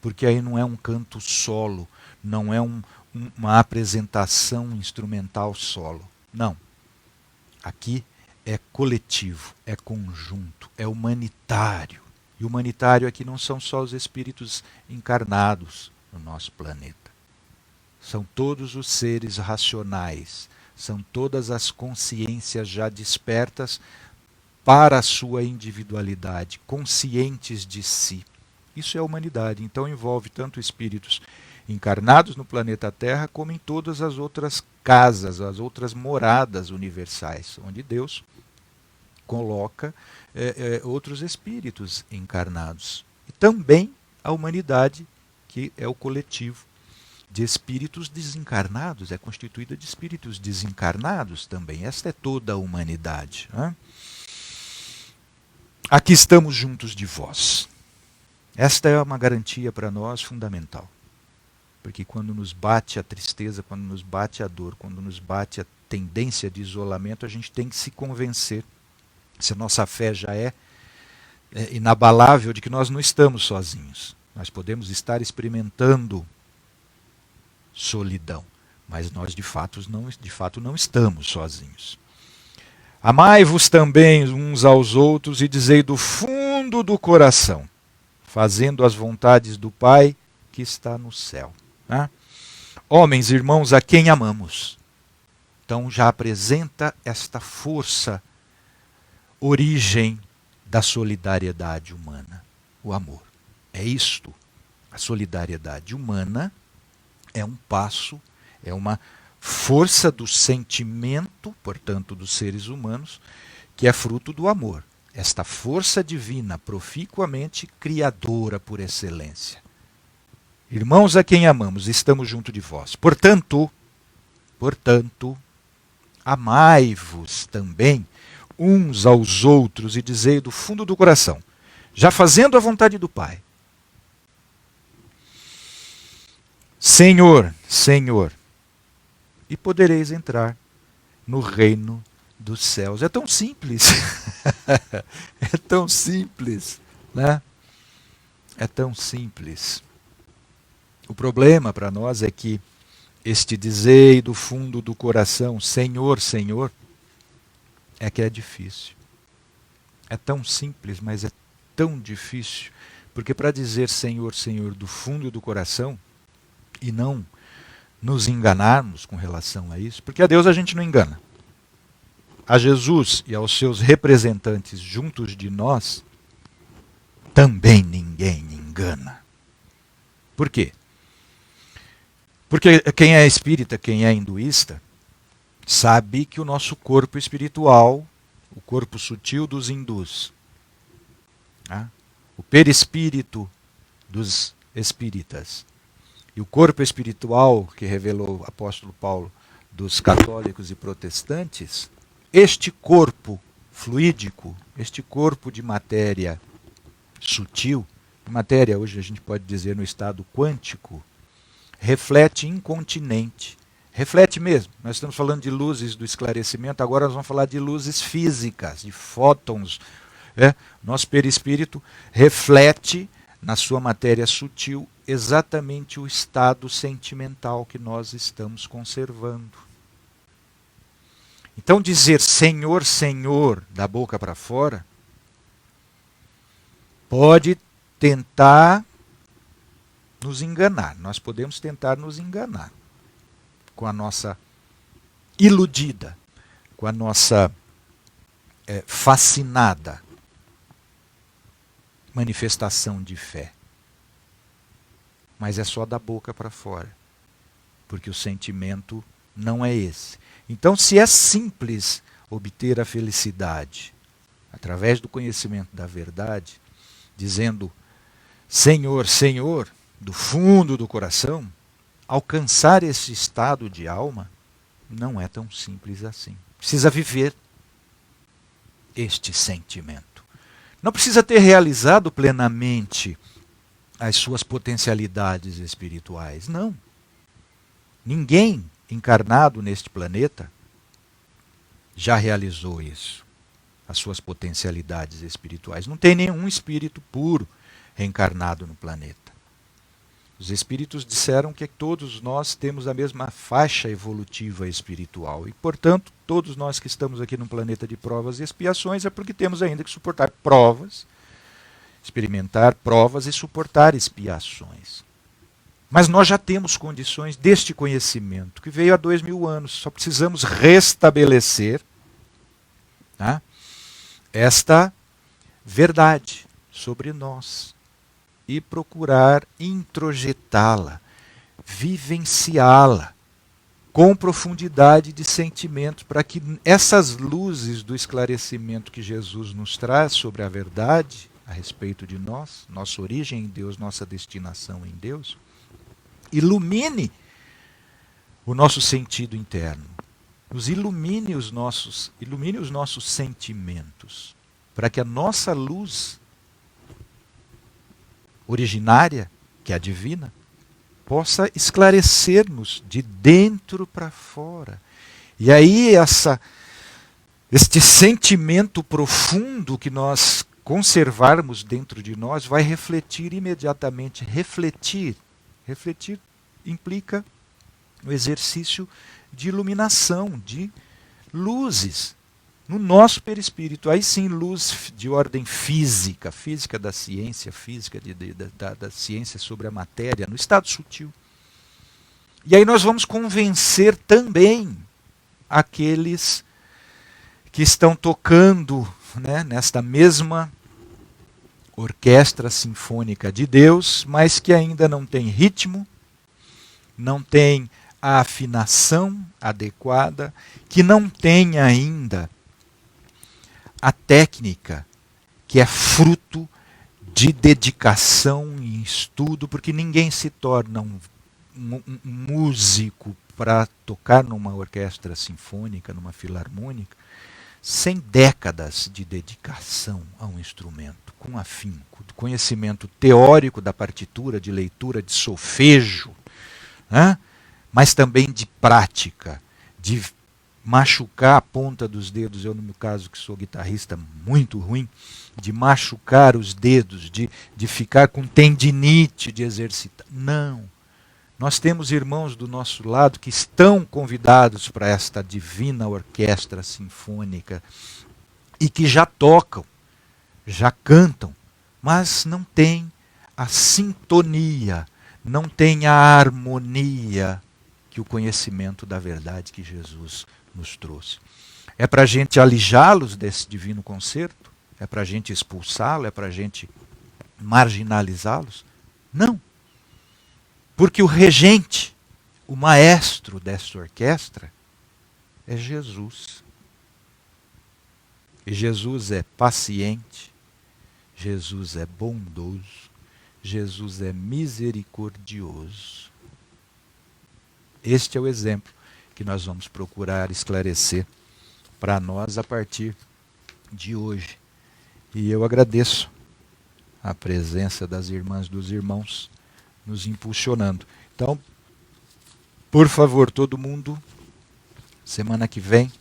[SPEAKER 1] Porque aí não é um canto solo, não é uma apresentação instrumental solo. Não. Aqui é coletivo, é conjunto, é humanitário. E humanitário aqui não são só os espíritos encarnados no nosso planeta. São todos os seres racionais, são todas as consciências já despertas para a sua individualidade, conscientes de si. Isso é a humanidade, então envolve tanto espíritos encarnados no planeta Terra, como em todas as outras casas, as outras moradas universais, onde Deus coloca outros espíritos encarnados. E também a humanidade, que é o coletivo de espíritos desencarnados, é constituída de espíritos desencarnados também. Esta é toda a humanidade. Né? Aqui estamos juntos de vós. Esta é uma garantia para nós fundamental. Porque quando nos bate a tristeza, quando nos bate a dor, quando nos bate a tendência de isolamento, a gente tem que se convencer, se a nossa fé já é inabalável, de que nós não estamos sozinhos. Nós podemos estar experimentando solidão, mas nós de fato não estamos sozinhos. Amai-vos também uns aos outros e dizei do fundo do coração, fazendo as vontades do Pai que está no céu. Né? Homens, irmãos, a quem amamos. Então já apresenta esta força, origem da solidariedade humana, o amor. É isto. A solidariedade humana é um passo, é uma força do sentimento, portanto, dos seres humanos, que é fruto do amor. Esta força divina, proficuamente criadora por excelência. Irmãos a quem amamos, estamos junto de vós. Portanto, amai-vos também uns aos outros e dizei do fundo do coração, já fazendo a vontade do Pai. Senhor, Senhor, e podereis entrar no reino dos céus. É tão simples. É tão simples, né? É tão simples. O problema para nós é que este dizer do fundo do coração, Senhor, Senhor, é que é difícil. É tão simples, mas é tão difícil. Porque para dizer Senhor, Senhor do fundo do coração, e não nos enganarmos com relação a isso, porque a Deus a gente não engana. A Jesus e aos seus representantes juntos de nós, também ninguém engana. Por quê? Porque quem é espírita, quem é hinduísta, sabe que o nosso corpo espiritual, o corpo sutil dos hindus, o perispírito dos espíritas, e o corpo espiritual que revelou o apóstolo Paulo dos católicos e protestantes, este corpo fluídico, este corpo de matéria sutil, matéria hoje a gente pode dizer no estado quântico, reflete incontinente. Reflete mesmo. Nós estamos falando de luzes do esclarecimento, agora nós vamos falar de luzes físicas, de fótons. Nosso perispírito reflete na sua matéria sutil exatamente o estado sentimental que nós estamos conservando. Então dizer Senhor, Senhor da boca para fora pode tentar nos enganar. Nós podemos tentar nos enganar com a nossa iludida, com a nossa fascinada manifestação de fé. Mas é só da boca para fora, porque o sentimento não é esse. Então, se é simples obter a felicidade através do conhecimento da verdade, dizendo Senhor, Senhor, do fundo do coração, alcançar esse estado de alma não é tão simples assim. Precisa viver este sentimento. Não precisa ter realizado plenamente as suas potencialidades espirituais. Não. Ninguém encarnado neste planeta já realizou isso, as suas potencialidades espirituais. Não tem nenhum espírito puro reencarnado no planeta. Os espíritos disseram que todos nós temos a mesma faixa evolutiva espiritual e, portanto, todos nós que estamos aqui num planeta de provas e expiações é porque temos ainda que suportar provas, experimentar provas e suportar expiações. Mas nós já temos condições deste conhecimento, que veio há 2000 anos. Só precisamos restabelecer, tá, esta verdade sobre nós e procurar introjetá-la, vivenciá-la com profundidade de sentimento, para que essas luzes do esclarecimento que Jesus nos traz sobre a verdade a respeito de nós, nossa origem em Deus, nossa destinação em Deus, ilumine o nosso sentido interno, ilumine os nossos sentimentos, para que a nossa luz originária, que é a divina, possa esclarecer-nos de dentro para fora. E aí este sentimento profundo que nós conservarmos dentro de nós vai refletir imediatamente. Refletir implica o exercício de iluminação, de luzes no nosso perispírito. Aí sim, luz de ordem física, física da ciência, física da ciência sobre a matéria, no estado sutil. E aí nós vamos convencer também aqueles que estão tocando, né, nesta mesma orquestra sinfônica de Deus, mas que ainda não tem ritmo, não tem a afinação adequada, que não tem ainda a técnica, que é fruto de dedicação e estudo, porque ninguém se torna um músico para tocar numa orquestra sinfônica, numa filarmônica, sem décadas de dedicação a um instrumento, com afinco, de conhecimento teórico da partitura, de leitura, de solfejo, né? Mas também de prática, de machucar a ponta dos dedos, eu no meu caso que sou guitarrista muito ruim, de machucar os dedos, de ficar com tendinite, de exercitar. Não. Nós temos irmãos do nosso lado que estão convidados para esta divina orquestra sinfônica e que já tocam, já cantam, mas não têm a sintonia, não têm a harmonia que o conhecimento da verdade que Jesus nos trouxe. É para a gente alijá-los desse divino concerto? É para a gente expulsá-los? É para a gente marginalizá-los? Não. Porque o regente, o maestro dessa orquestra, é Jesus. E Jesus é paciente, Jesus é bondoso, Jesus é misericordioso. Este é o exemplo que nós vamos procurar esclarecer para nós a partir de hoje. E eu agradeço a presença das irmãs e dos irmãos nos impulsionando. Então, por favor, todo mundo, semana que vem,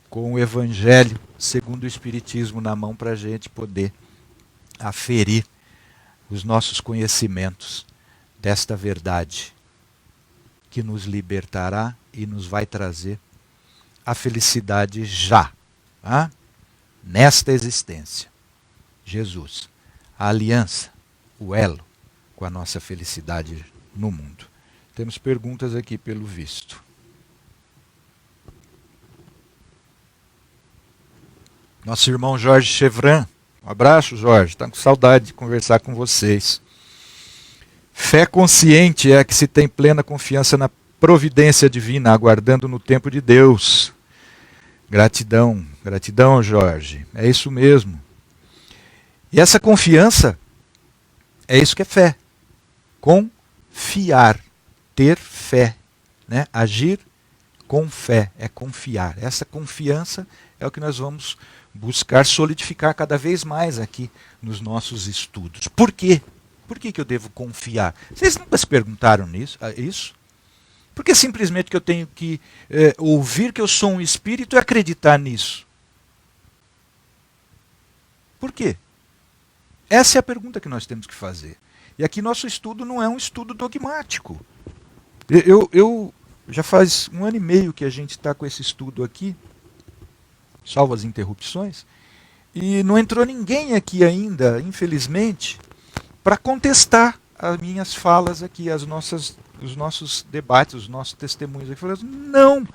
[SPEAKER 1] com o Evangelho segundo o Espiritismo na mão, para a gente poder aferir os nossos conhecimentos desta verdade que nos libertará e nos vai trazer a felicidade já, tá? Nesta existência. Jesus, a aliança, o elo com a nossa felicidade no mundo. Temos perguntas aqui pelo visto. Nosso irmão Jorge Chevran. Um abraço, Jorge. Está com saudade de conversar com vocês. Fé consciente é a que se tem plena confiança na providência divina, aguardando no tempo de Deus. Gratidão, gratidão, Jorge. É isso mesmo. E essa confiança é isso que é fé. Confiar, ter fé, né? Agir com fé, é confiar. Essa confiança é o que nós vamos buscar solidificar cada vez mais aqui nos nossos estudos. Por quê? Por que eu devo confiar? Vocês nunca se perguntaram isso? Porque simplesmente que eu tenho que ouvir que eu sou um espírito e acreditar nisso? Por quê? Essa é a pergunta que nós temos que fazer. E aqui nosso estudo não é um estudo dogmático. Eu já faz 1 ano e meio que a gente está com esse estudo aqui, salvo as interrupções, e não entrou ninguém aqui ainda, infelizmente, para contestar as minhas falas aqui, os nossos debates, os nossos testemunhos aqui. Falando, não,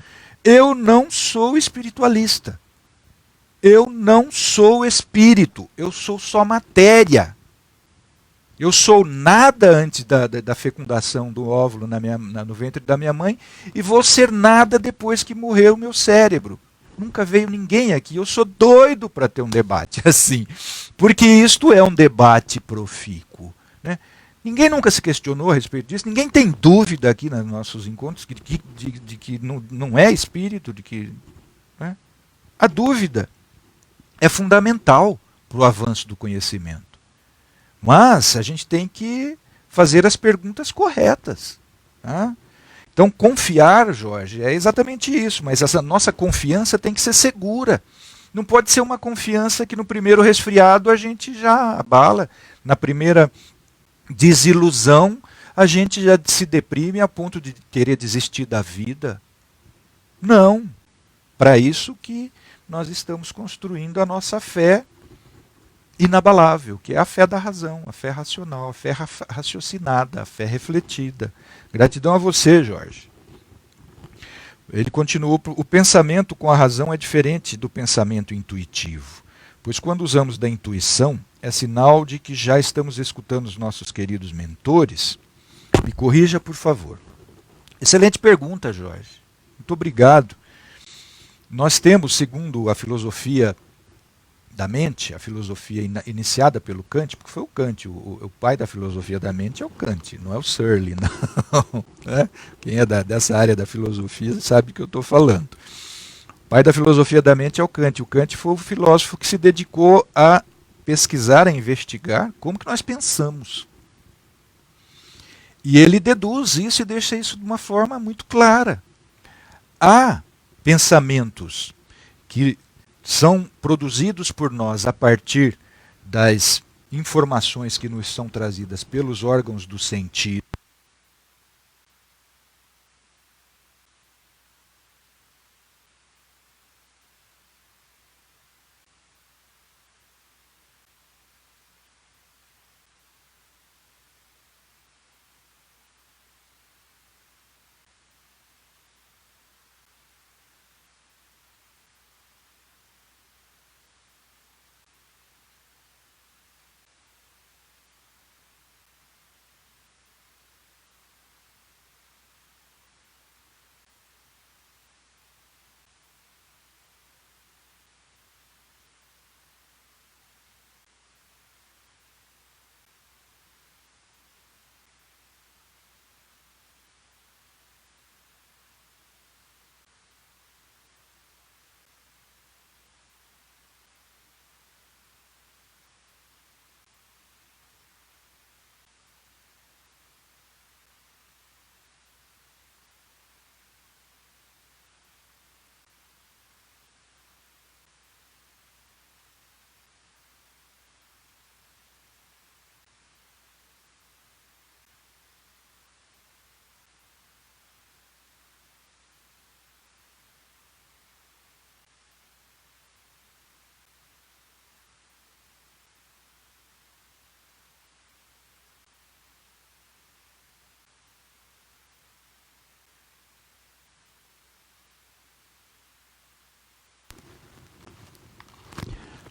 [SPEAKER 1] eu não sou espiritualista. Eu não sou espírito, eu sou só matéria. Eu sou nada antes da fecundação do óvulo no ventre da minha mãe e vou ser nada depois que morrer o meu cérebro. Nunca veio ninguém aqui. Eu sou doido para ter um debate assim, porque isto é um debate profícuo, né? Ninguém nunca se questionou a respeito disso. Ninguém tem dúvida aqui nos nossos encontros de que não é espírito, de que, né? A dúvida é fundamental para o avanço do conhecimento. Mas a gente tem que fazer as perguntas corretas. Tá? Então, confiar, Jorge, é exatamente isso. Mas essa nossa confiança tem que ser segura. Não pode ser uma confiança que no primeiro resfriado a gente já abala. Na primeira desilusão, a gente já se deprime a ponto de querer desistir da vida. Não. Para isso que nós estamos construindo a nossa fé inabalável, que é a fé da razão, a fé racional, a fé raciocinada, a fé refletida. Gratidão a você, Jorge. Ele continuou, o pensamento com a razão é diferente do pensamento intuitivo, pois quando usamos da intuição, é sinal de que já estamos escutando os nossos queridos mentores. Me corrija, por favor. Excelente pergunta, Jorge. Muito obrigado. Nós temos, segundo a filosofia da mente, a filosofia iniciada pelo Kant, porque foi o Kant, o pai da filosofia da mente é o Kant, não é o Searle, não. Né? Quem é dessa área da filosofia sabe do que eu estou falando. O pai da filosofia da mente é o Kant. O Kant foi o filósofo que se dedicou a pesquisar, a investigar como que nós pensamos. E ele deduz isso e deixa isso de uma forma muito clara. Há pensamentos que são produzidos por nós a partir das informações que nos são trazidas pelos órgãos do sentido.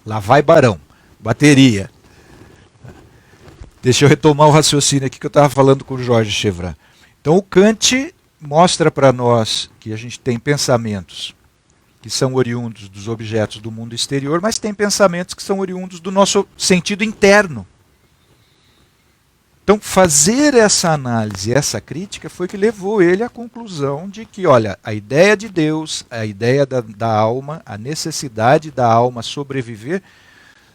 [SPEAKER 1] Lá vai Barão, bateria. Deixa eu retomar o raciocínio aqui que eu estava falando com o Jorge Chevran. Então o Kant mostra para nós que a gente tem pensamentos que são oriundos dos objetos do mundo exterior, mas tem pensamentos que são oriundos do nosso sentido interno. Então, fazer essa análise, essa crítica, foi que levou ele à conclusão de que, olha, a ideia de Deus, a ideia da alma, a necessidade da alma sobreviver,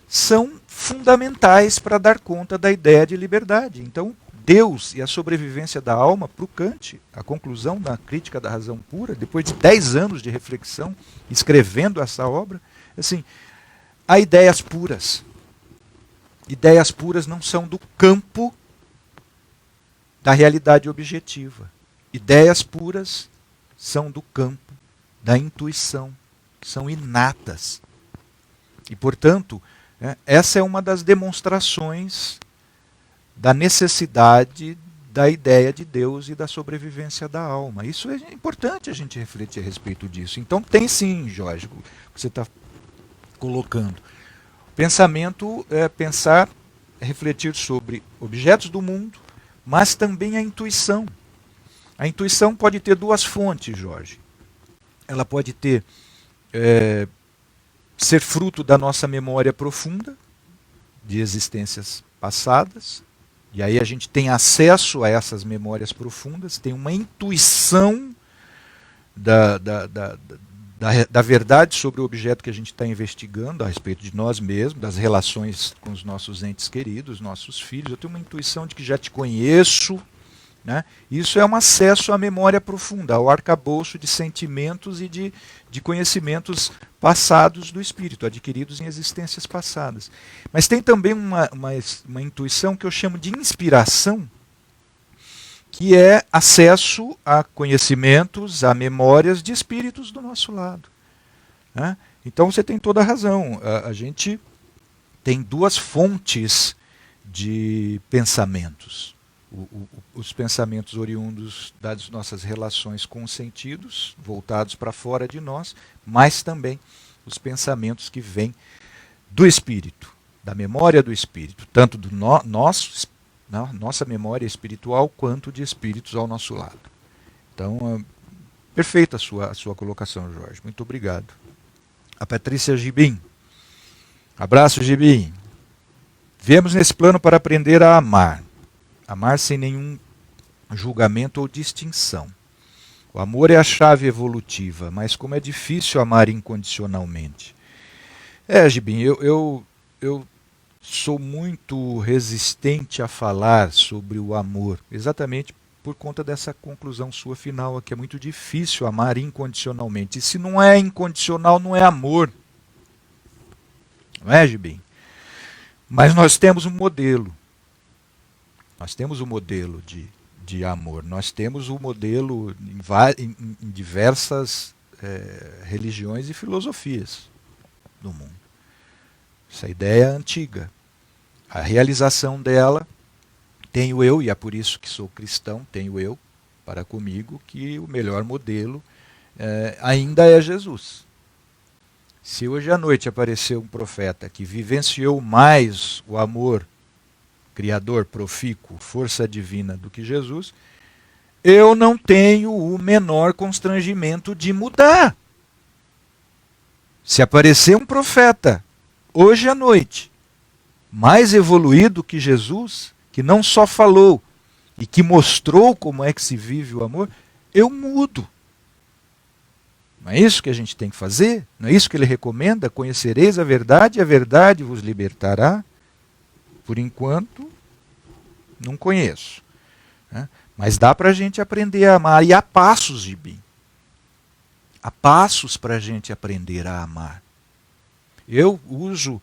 [SPEAKER 1] são fundamentais para dar conta da ideia de liberdade. Então, Deus e a sobrevivência da alma, para o Kant, a conclusão da crítica da razão pura, depois de 10 anos de reflexão, escrevendo essa obra, assim, há ideias puras. Ideias puras não são do campo da realidade objetiva. Ideias puras são do campo da intuição, são inatas. E, portanto, essa é uma das demonstrações da necessidade da ideia de Deus e da sobrevivência da alma. Isso é importante a gente refletir a respeito disso. Então tem sim, Jorge, o que você está colocando. Pensamento é pensar, é refletir sobre objetos do mundo, mas também a intuição. A intuição pode ter duas fontes, Jorge. Ela pode ter ser fruto da nossa memória profunda, de existências passadas, e aí a gente tem acesso a essas memórias profundas, tem uma intuição da verdade sobre o objeto que a gente está investigando, a respeito de nós mesmos, das relações com os nossos entes queridos, nossos filhos. Eu tenho uma intuição de que já te conheço. Né? Isso é um acesso à memória profunda, ao arcabouço de sentimentos e de conhecimentos passados do espírito, adquiridos em existências passadas. Mas tem também uma intuição que eu chamo de inspiração, que é acesso a conhecimentos, a memórias de espíritos do nosso lado. Né? Então você tem toda a razão. A gente tem duas fontes de pensamentos. Os pensamentos oriundos das nossas relações com os sentidos, voltados para fora de nós, mas também os pensamentos que vêm do espírito, da memória do espírito, tanto do nossa memória espiritual, quanto de espíritos ao nosso lado. Então, perfeita a sua colocação, Jorge. Muito obrigado. A Patrícia Gibim. Abraço, Gibim. Viemos nesse plano para aprender a amar. Amar sem nenhum julgamento ou distinção. O amor é a chave evolutiva, mas como é difícil amar incondicionalmente. Gibim, eu sou muito resistente a falar sobre o amor, exatamente por conta dessa conclusão sua final, que é muito difícil amar incondicionalmente. E se não é incondicional, não é amor. Não é, Gibim? Mas nós temos um modelo. Nós temos um modelo de amor. Nós temos um modelo em diversas religiões e filosofias do mundo. Essa ideia é antiga. A realização dela, tenho eu, e é por isso que sou cristão, tenho eu para comigo, que o melhor modelo ainda é Jesus. Se hoje à noite aparecer um profeta que vivenciou mais o amor criador, profícuo, força divina do que Jesus, eu não tenho o menor constrangimento de mudar. Se aparecer um profeta, hoje à noite, mais evoluído que Jesus, que não só falou e que mostrou como é que se vive o amor, eu mudo. Não é isso que a gente tem que fazer? Não é isso que ele recomenda? Conhecereis a verdade e a verdade vos libertará? Por enquanto, não conheço. Né? Mas dá para a gente aprender a amar. E há passos, Gibim. Há passos para a gente aprender a amar. Eu uso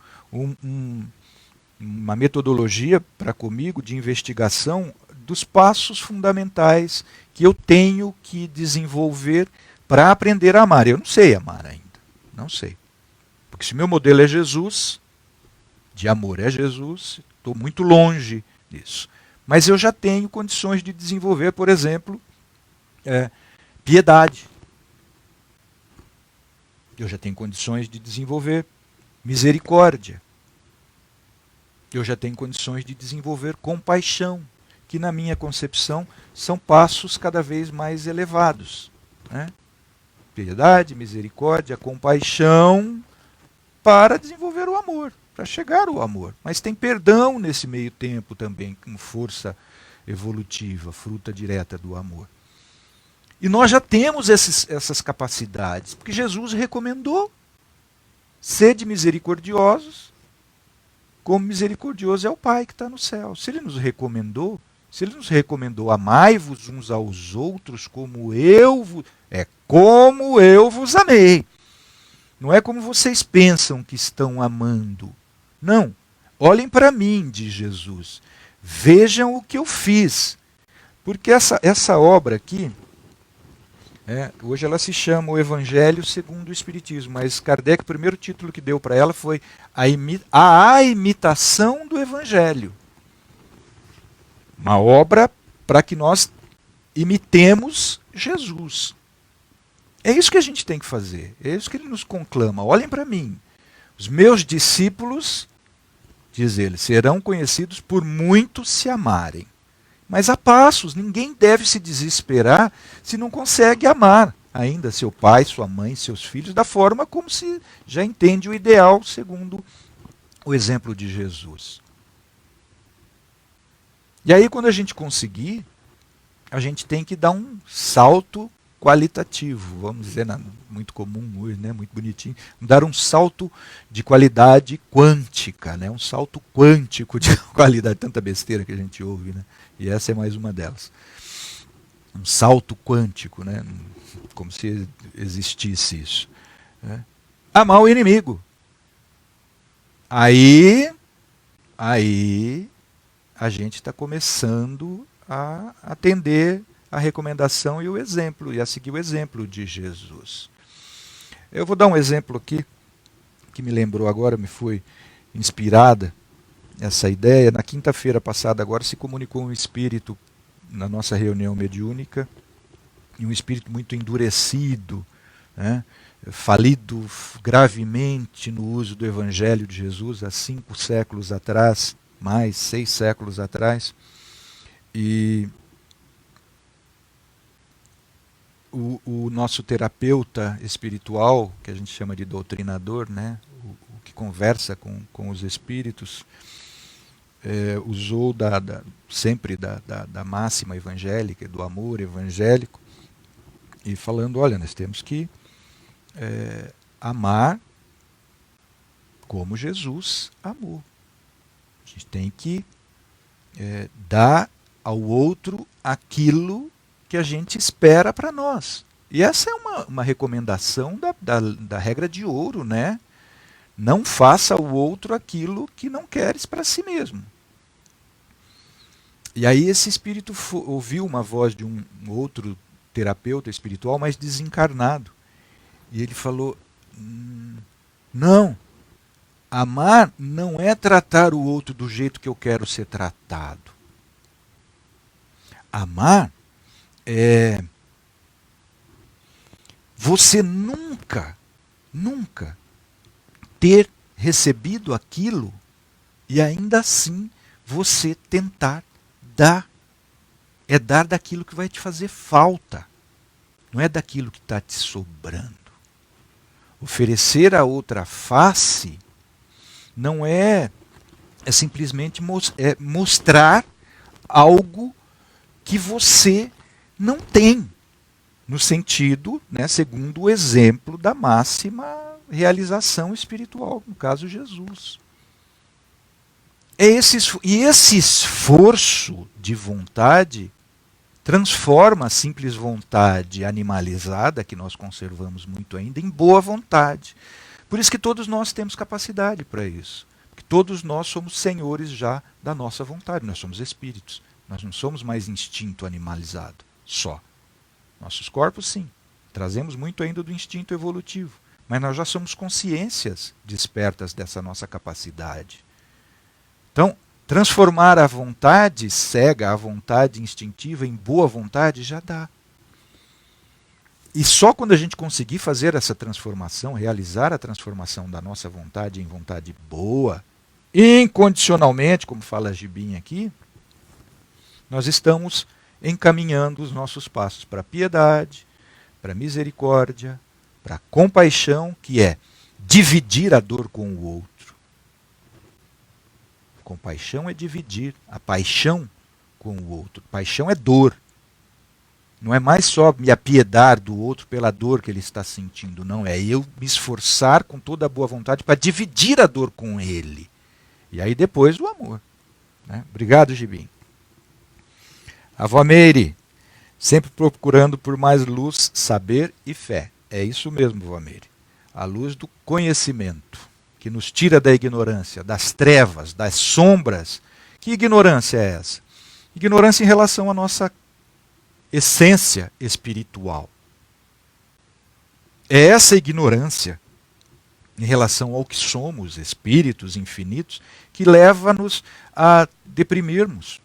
[SPEAKER 1] uma metodologia para comigo de investigação dos passos fundamentais que eu tenho que desenvolver para aprender a amar. Eu não sei amar ainda. Não sei. Porque se meu modelo é Jesus, de amor é Jesus, estou muito longe disso. Mas eu já tenho condições de desenvolver, por exemplo, piedade. Eu já tenho condições de desenvolver misericórdia. Eu já tenho condições de desenvolver compaixão, que na minha concepção são passos cada vez mais elevados. Né? piedade, misericórdia, compaixão, para desenvolver o amor, para chegar ao amor. Mas tem perdão nesse meio tempo também, como força evolutiva, fruta direta do amor. E nós já temos essas capacidades, porque Jesus recomendou: sede misericordiosos, como misericordioso é o Pai que está no céu. Se ele nos recomendou amai-vos uns aos outros como como eu vos amei. Não é como vocês pensam que estão amando. Não. Olhem para mim, diz Jesus. Vejam o que eu fiz. Porque essa obra aqui, hoje ela se chama O Evangelho segundo o Espiritismo, mas Kardec, o primeiro título que deu para ela foi a Imitação do Evangelho. Uma obra para que nós imitemos Jesus. É isso que a gente tem que fazer. É isso que ele nos conclama. Olhem para mim. Os meus discípulos, diz ele, serão conhecidos por muitos se amarem. Mas há passos. Ninguém deve se desesperar se não consegue amar ainda seu pai, sua mãe, seus filhos, da forma como se já entende o ideal, segundo o exemplo de Jesus. E aí, quando a gente conseguir, a gente tem que dar um salto qualitativo, vamos dizer, muito comum hoje, né, muito bonitinho, dar um salto de qualidade quântica, né, um salto quântico de qualidade, tanta besteira que a gente ouve, né, e essa é mais uma delas. Um salto quântico, né, como se existisse isso. Né. Amar o inimigo. Aí a gente está começando a atender a recomendação e o exemplo, e a seguir o exemplo de Jesus. Eu vou dar um exemplo aqui, que me lembrou agora, me foi inspirada essa ideia. Na quinta-feira passada agora se comunicou um espírito na nossa reunião mediúnica, e um espírito muito endurecido, né, falido gravemente no uso do Evangelho de Jesus há 5 séculos atrás, mais 6 séculos atrás, e o nosso terapeuta espiritual, que a gente chama de doutrinador, né, o que conversa com os espíritos, usou sempre da máxima evangélica, do amor evangélico, e falando, olha, nós temos que amar como Jesus amou. A gente tem que dar ao outro aquilo que a gente espera para nós. E essa é uma recomendação da regra de ouro, né? Não faça ao outro aquilo que não queres para si mesmo. E aí esse espírito ouviu uma voz de um outro terapeuta espiritual, mas desencarnado. E ele falou, não, amar não é tratar o outro do jeito que eu quero ser tratado. Amar é você nunca ter recebido aquilo e ainda assim você tentar dar. É dar daquilo que vai te fazer falta, não é daquilo que está te sobrando. Oferecer a outra face não é simplesmente mostrar algo que você não tem, no sentido, né, segundo o exemplo da máxima realização espiritual, no caso Jesus. E esse esforço de vontade transforma a simples vontade animalizada, que nós conservamos muito ainda, em boa vontade. Por isso que todos nós temos capacidade para isso. Porque todos nós somos senhores já da nossa vontade, nós somos espíritos. Nós não somos mais instinto animalizado, só. Nossos corpos, sim. Trazemos muito ainda do instinto evolutivo. Mas nós já somos consciências despertas dessa nossa capacidade. Então, transformar a vontade cega, a vontade instintiva, em boa vontade, já dá. E só quando a gente conseguir fazer essa transformação, realizar a transformação da nossa vontade em vontade boa, incondicionalmente, como fala a Gibinha aqui, nós estamos encaminhando os nossos passos para a piedade, para a misericórdia, para a compaixão, que é dividir a dor com o outro. Compaixão é dividir a paixão com o outro. Paixão é dor. Não é mais só me apiedar do outro pela dor que ele está sentindo, não. É eu me esforçar com toda a boa vontade para dividir a dor com ele. E aí depois o amor. Né? Obrigado, Gibim. Avó Meire, sempre procurando por mais luz, saber e fé. É isso mesmo, vó Meire. A luz do conhecimento, que nos tira da ignorância, das trevas, das sombras. Que ignorância é essa? Ignorância em relação à nossa essência espiritual. É essa ignorância em relação ao que somos, espíritos infinitos, que leva-nos a deprimirmos,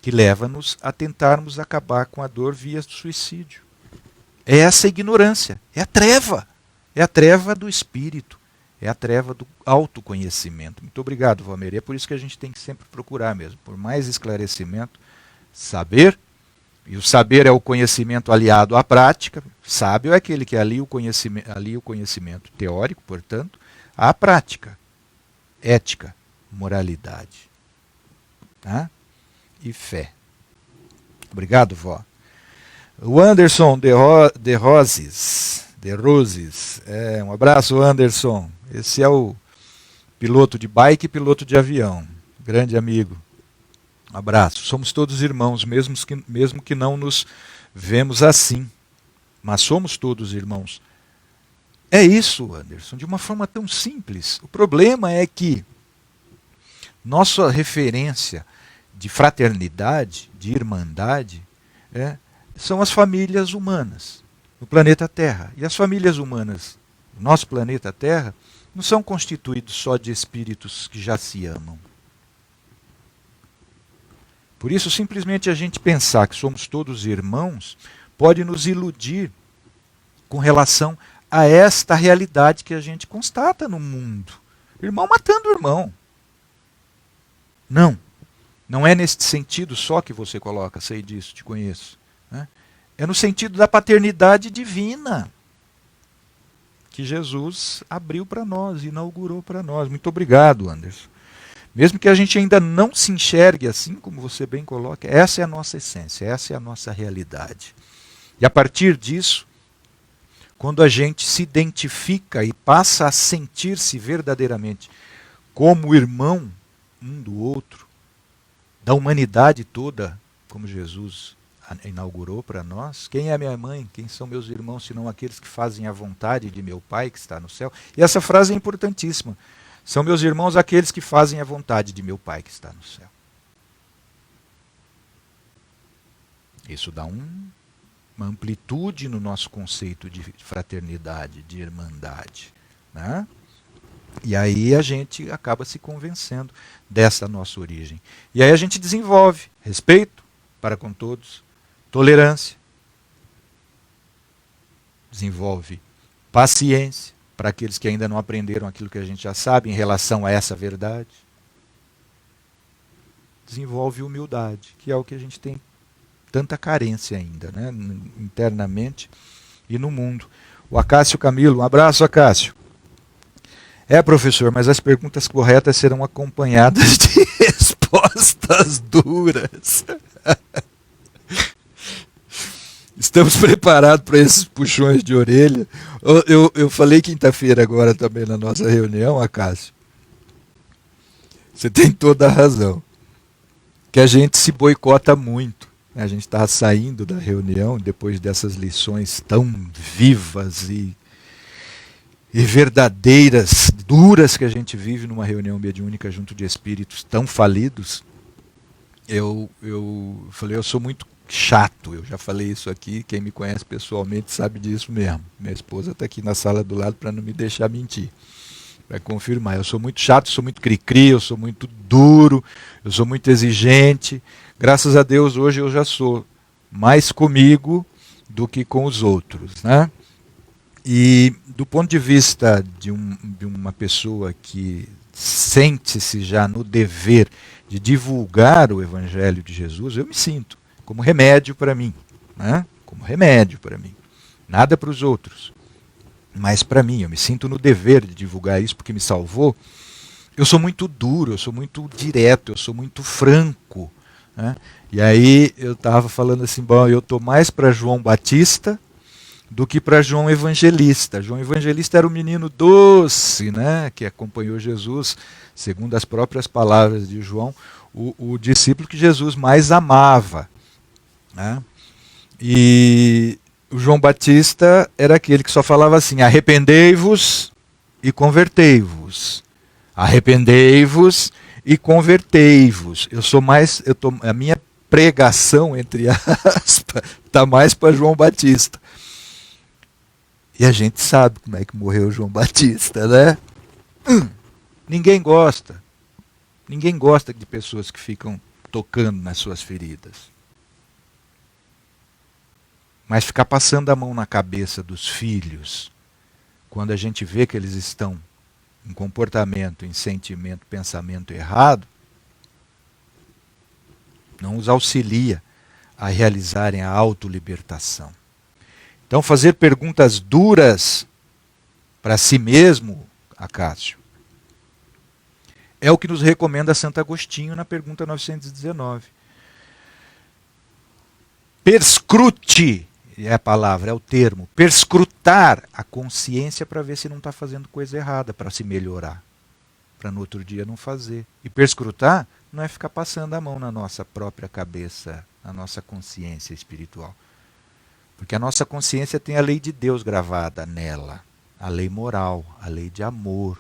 [SPEAKER 1] que leva-nos a tentarmos acabar com a dor via suicídio. É essa ignorância, é a treva do espírito, é a treva do autoconhecimento. Muito obrigado, vó Meire. É por isso que a gente tem que sempre procurar mesmo, por mais esclarecimento, saber. E o saber é o conhecimento aliado à prática. Sábio é aquele que alia o conhecimento teórico, portanto, à prática, ética, moralidade. Tá? E fé. Obrigado, vó. O Anderson de Roses. Um abraço, Anderson. Esse é o piloto de bike e piloto de avião. Grande amigo. Um abraço. Somos todos irmãos, mesmo que não nos vemos assim. Mas somos todos irmãos. É isso, Anderson, de uma forma tão simples. O problema é que nossa referência de fraternidade, de irmandade, são as famílias humanas no planeta Terra. E as famílias humanas no nosso planeta Terra não são constituídos só de espíritos que já se amam. Por isso, simplesmente a gente pensar que somos todos irmãos pode nos iludir com relação a esta realidade que a gente constata no mundo. Irmão matando irmão. Não é neste sentido só que você coloca, sei disso, te conheço. Né? É no sentido da paternidade divina que Jesus abriu para nós, inaugurou para nós. Muito obrigado, Anderson. Mesmo que a gente ainda não se enxergue assim, como você bem coloca, essa é a nossa essência, essa é a nossa realidade. E a partir disso, quando a gente se identifica e passa a sentir-se verdadeiramente como irmão um do outro, da humanidade toda, como Jesus inaugurou para nós, quem é minha mãe, quem são meus irmãos, senão aqueles que fazem a vontade de meu Pai que está no céu? E essa frase é importantíssima. São meus irmãos aqueles que fazem a vontade de meu Pai que está no céu. Isso dá uma amplitude no nosso conceito de fraternidade, de irmandade. Né? E aí a gente acaba se convencendo dessa nossa origem. E aí a gente desenvolve respeito para com todos, tolerância, desenvolve paciência para aqueles que ainda não aprenderam aquilo que a gente já sabe em relação a essa verdade. Desenvolve humildade, que é o que a gente tem tanta carência ainda, né? Internamente e no mundo. O Acácio Camilo, um abraço, Acácio. Professor, mas as perguntas corretas serão acompanhadas de respostas duras. Estamos preparados para esses puxões de orelha. Eu falei quinta-feira agora também na nossa reunião, Acácio. Você tem toda a razão. Que a gente se boicota muito. A gente está saindo da reunião depois dessas lições tão vivas e verdadeiras, duras que a gente vive numa reunião mediúnica junto de espíritos tão falidos. Eu falei, eu sou muito chato, eu já falei isso aqui, quem me conhece pessoalmente sabe disso mesmo. Minha esposa está aqui na sala do lado para não me deixar mentir, para confirmar. Eu sou muito chato, sou muito cri-cri, eu sou muito duro, eu sou muito exigente. Graças a Deus hoje eu já sou mais comigo do que com os outros, né? E do ponto de vista de uma pessoa que sente-se já no dever de divulgar o Evangelho de Jesus, eu me sinto como remédio para mim, né? Como remédio para mim. Nada para os outros, mas para mim. Eu me sinto no dever de divulgar isso porque me salvou. Eu sou muito duro, eu sou muito direto, eu sou muito franco, né? E aí eu estava falando assim, bom, eu estou mais para João Batista do que para João Evangelista. João Evangelista era o menino doce, né, que acompanhou Jesus, segundo as próprias palavras de João, o discípulo que Jesus mais amava, né? E o João Batista era aquele que só falava assim: arrependei-vos e convertei-vos. Arrependei-vos e convertei-vos. A minha pregação, entre aspas, está mais para João Batista. E a gente sabe como é que morreu João Batista, né? Ninguém gosta. Ninguém gosta de pessoas que ficam tocando nas suas feridas. Mas ficar passando a mão na cabeça dos filhos, quando a gente vê que eles estão em comportamento, em sentimento, pensamento errado, não os auxilia a realizarem a autolibertação. Então, fazer perguntas duras para si mesmo, Acácio, é o que nos recomenda Santo Agostinho na pergunta 919. Perscrute, é a palavra, é o termo, perscrutar a consciência para ver se não está fazendo coisa errada, para se melhorar, para no outro dia não fazer. E perscrutar não é ficar passando a mão na nossa própria cabeça, na nossa consciência espiritual. Porque a nossa consciência tem a lei de Deus gravada nela, a lei moral, a lei de amor.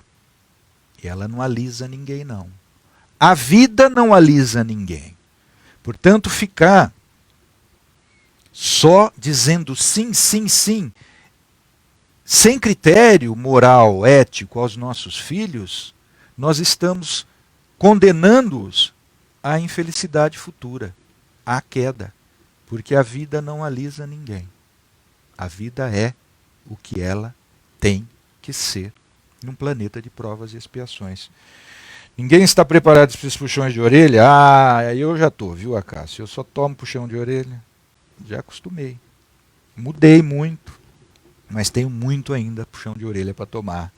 [SPEAKER 1] E ela não alisa ninguém, não. A vida não alisa ninguém. Portanto, ficar só dizendo sim, sim, sim, sem critério moral, ético aos nossos filhos, nós estamos condenando-os à infelicidade futura, à queda. Porque a vida não alisa ninguém. A vida é o que ela tem que ser num planeta de provas e expiações. Ninguém está preparado para esses puxões de orelha? Ah, eu já estou, viu, Acácio? Eu só tomo puxão de orelha. Já acostumei. Mudei muito, mas tenho muito ainda puxão de orelha para tomar.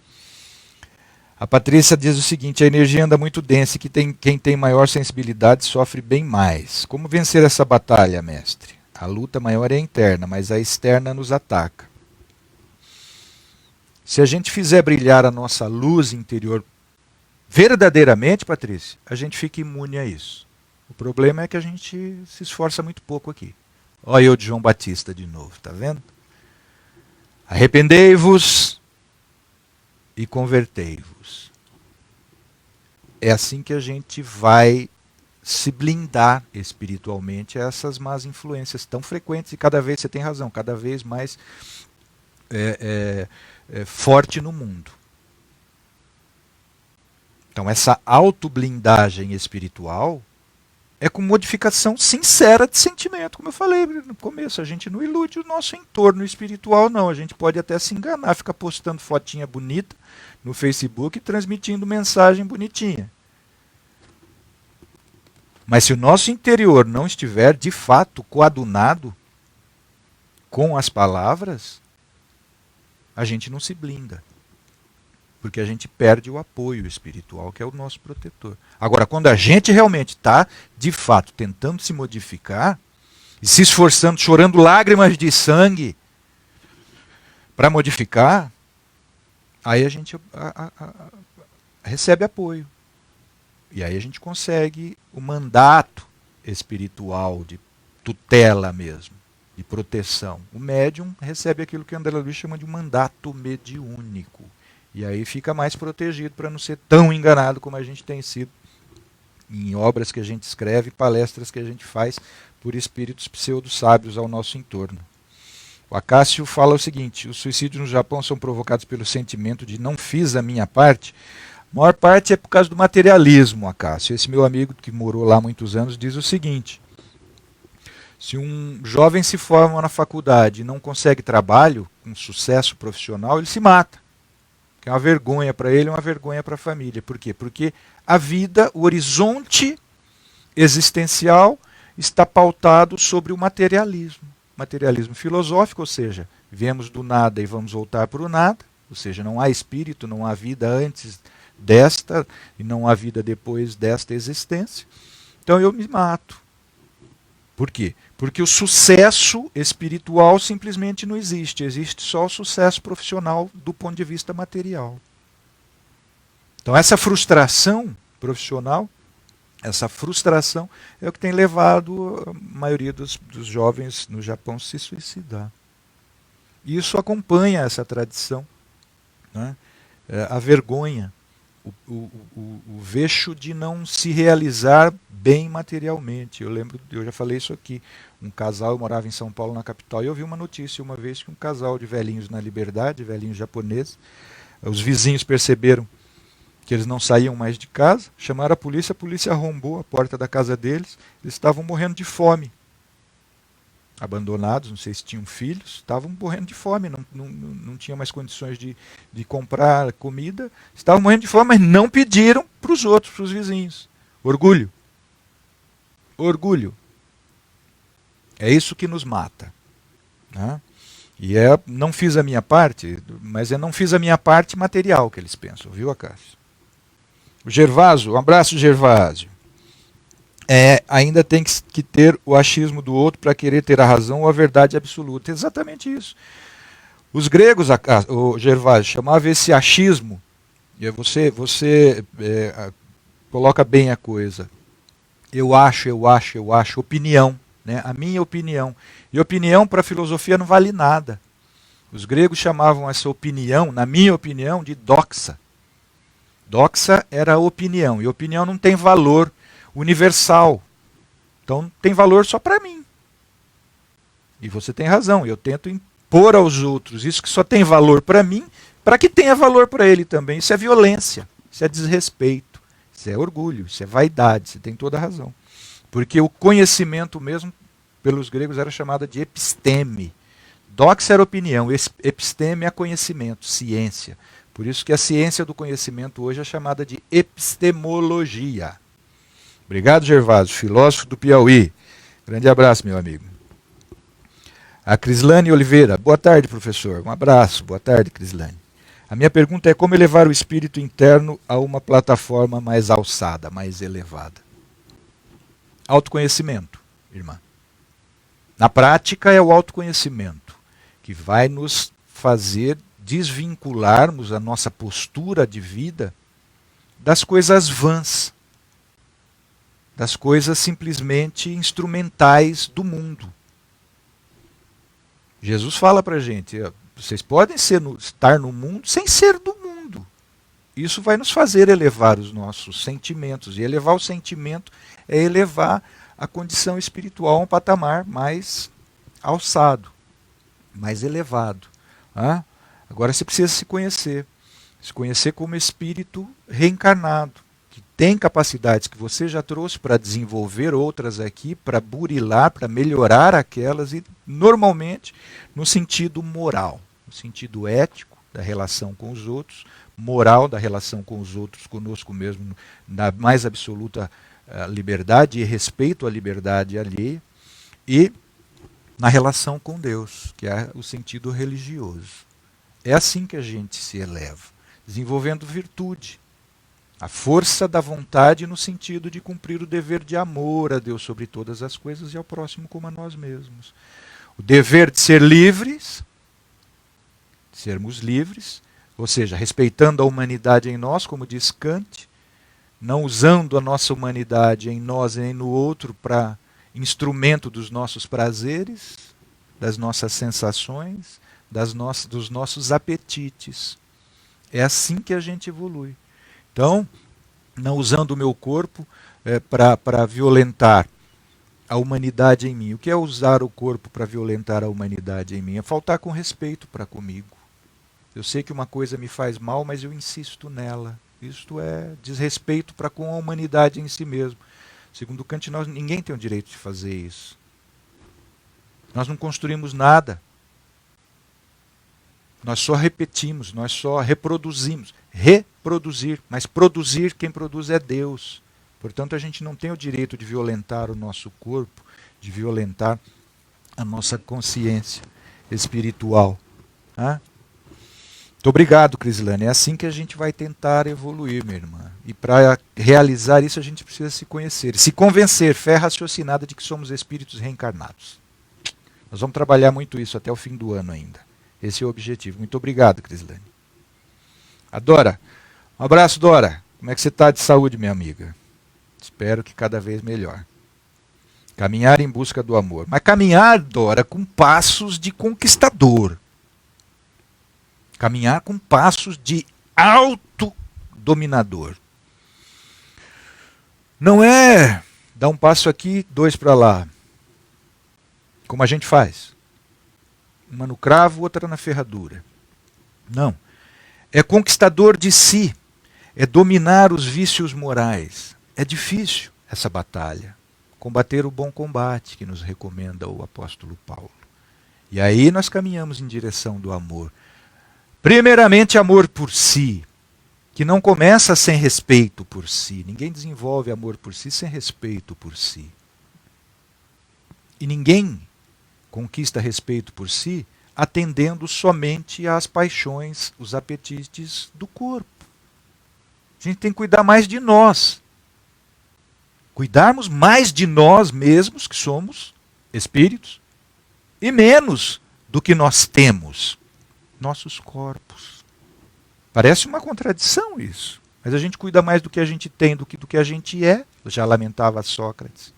[SPEAKER 1] A Patrícia diz o seguinte: a energia anda muito densa e quem tem maior sensibilidade sofre bem mais. Como vencer essa batalha, mestre? A luta maior é interna, mas a externa nos ataca. Se a gente fizer brilhar a nossa luz interior verdadeiramente, Patrícia, a gente fica imune a isso. O problema é que a gente se esforça muito pouco aqui. Olha eu de João Batista de novo, tá vendo? Arrependei-vos e convertei-vos. É assim que a gente vai se blindar espiritualmente a essas más influências tão frequentes e cada vez, você tem razão, cada vez mais forte no mundo. Então essa autoblindagem espiritual é com modificação sincera de sentimento, como eu falei no começo. A gente não ilude o nosso entorno espiritual, não. A gente pode até se enganar, ficar postando fotinha bonita no Facebook e transmitindo mensagem bonitinha. Mas se o nosso interior não estiver, de fato, coadunado com as palavras, a gente não se blinda. Porque a gente perde o apoio espiritual, que é o nosso protetor. Agora, quando a gente realmente está, de fato, tentando se modificar, e se esforçando, chorando lágrimas de sangue para modificar, aí a gente recebe apoio. E aí a gente consegue o mandato espiritual de tutela mesmo, de proteção. O médium recebe aquilo que André Luiz chama de um mandato mediúnico. E aí fica mais protegido para não ser tão enganado como a gente tem sido em obras que a gente escreve, palestras que a gente faz por espíritos pseudo-sábios ao nosso entorno. O Acácio fala o seguinte: os suicídios no Japão são provocados pelo sentimento de não fiz a minha parte. A maior parte é por causa do materialismo, Acácio. Esse meu amigo que morou lá há muitos anos diz o seguinte: se um jovem se forma na faculdade e não consegue trabalho, com sucesso profissional, ele se mata. Que é uma vergonha para ele, uma vergonha para a família. Por quê? Porque a vida, o horizonte existencial está pautado sobre o materialismo. Materialismo filosófico, ou seja, Viemos do nada e vamos voltar para o nada, ou seja, não há espírito, não há vida antes desta e não há vida depois desta existência. Então eu me mato. Por quê? Porque o sucesso espiritual simplesmente não existe. Existe só o sucesso profissional do ponto de vista material. Então essa frustração profissional, essa frustração é o que tem levado a maioria dos jovens no Japão a se suicidar. E isso acompanha essa tradição, né? A vergonha, o vexo de não se realizar bem materialmente. Eu lembro, eu já falei isso aqui, um casal, eu morava em São Paulo, na capital, e eu vi uma notícia uma vez que um casal de velhinhos na Liberdade, velhinhos japoneses, os vizinhos perceberam que eles não saíam mais de casa, chamaram a polícia arrombou a porta da casa deles, eles estavam morrendo de fome. Abandonados, não sei se tinham filhos, estavam morrendo de fome, não tinham mais condições de comprar comida, estavam morrendo de fome, mas não pediram para os outros, para os vizinhos. Orgulho. Orgulho. É isso que nos mata. Né? E não fiz a minha parte, mas eu não fiz a minha parte material, que eles pensam, viu, Acácio? O Gervásio, um abraço, Gervásio. Ainda tem que ter o achismo do outro para querer ter a razão ou a verdade absoluta. Exatamente isso. Os gregos, o Gervásio, chamavam esse achismo, e você coloca bem a coisa. Eu acho, opinião, né? A minha opinião. E opinião para a filosofia não vale nada. Os gregos chamavam essa opinião, na minha opinião, de doxa. Doxa era a opinião, e opinião não tem valor universal. Então tem valor só para mim. E você tem razão, eu tento impor aos outros isso que só tem valor para mim, para que tenha valor para ele também. Isso é violência, isso é desrespeito, isso é orgulho, isso é vaidade, você tem toda a razão. Porque o conhecimento mesmo, pelos gregos, era chamado de episteme. Doxa era opinião, episteme é conhecimento, ciência. Por isso que a ciência do conhecimento hoje é chamada de epistemologia. Obrigado, Gervásio, filósofo do Piauí. Grande abraço, meu amigo. A Crislane Oliveira. Boa tarde, professor. Um abraço. Boa tarde, Crislane. A minha pergunta é como elevar o espírito interno a uma plataforma mais alçada, mais elevada. Autoconhecimento, irmã. Na prática é o autoconhecimento que vai nos fazer desvincularmos a nossa postura de vida das coisas vãs, das coisas simplesmente instrumentais do mundo. Jesus fala para a gente, vocês podem estar no mundo sem ser do mundo. Isso vai nos fazer elevar os nossos sentimentos. E elevar o sentimento é elevar a condição espiritual a um patamar mais alçado, mais elevado. Agora você precisa se conhecer como espírito reencarnado, que tem capacidades que você já trouxe para desenvolver outras aqui, para burilar, para melhorar aquelas, e normalmente no sentido moral, no sentido ético da relação com os outros, moral da relação com os outros, conosco mesmo, na mais absoluta liberdade e respeito à liberdade alheia, e na relação com Deus, que é o sentido religioso. É assim que a gente se eleva, desenvolvendo virtude, a força da vontade no sentido de cumprir o dever de amor a Deus sobre todas as coisas e ao próximo como a nós mesmos. O dever de ser livres, sermos livres, ou seja, respeitando a humanidade em nós, como diz Kant, não usando a nossa humanidade em nós e nem no outro para instrumento dos nossos prazeres, das nossas sensações, dos nossos apetites. É assim que a gente evolui. Então, não usando o meu corpo para violentar a humanidade em mim. O que é usar o corpo para violentar a humanidade em mim? É faltar com respeito para comigo. Eu sei que uma coisa me faz mal, mas eu insisto nela. Isto é desrespeito para com a humanidade em si mesmo. Segundo Kant, ninguém tem o direito de fazer isso. Nós não construímos nada. Nós só repetimos, nós só reproduzimos. Reproduzir, mas produzir, quem produz é Deus. Portanto, a gente não tem o direito de violentar o nosso corpo, de violentar a nossa consciência espiritual. Ah? Muito obrigado, Crislane. É assim que a gente vai tentar evoluir, minha irmã. E para realizar isso, a gente precisa se conhecer. Se convencer, fé raciocinada de que somos espíritos reencarnados. Nós vamos trabalhar muito isso até o fim do ano ainda. Esse é o objetivo. Muito obrigado, Crislane. A Dora. Um abraço, Dora. Como é que você está de saúde, minha amiga? Espero que cada vez melhor. Caminhar em busca do amor. Mas caminhar, Dora, com passos de conquistador. Caminhar com passos de autodominador. Não é dar um passo aqui, dois para lá. Como a gente faz. Uma no cravo, outra na ferradura. Não. É conquistador de si. É dominar os vícios morais. É difícil essa batalha. Combater o bom combate, que nos recomenda o apóstolo Paulo. E aí nós caminhamos em direção do amor. Primeiramente, amor por si, que não começa sem respeito por si. Ninguém desenvolve amor por si sem respeito por si. E ninguém conquista respeito por si atendendo somente às paixões, os apetites do corpo. A gente tem que cuidar mais de nós. Cuidarmos mais de nós mesmos, que somos espíritos, e menos do que nós temos, nossos corpos. Parece uma contradição isso, mas a gente cuida mais do que a gente tem do que a gente é, já lamentava Sócrates.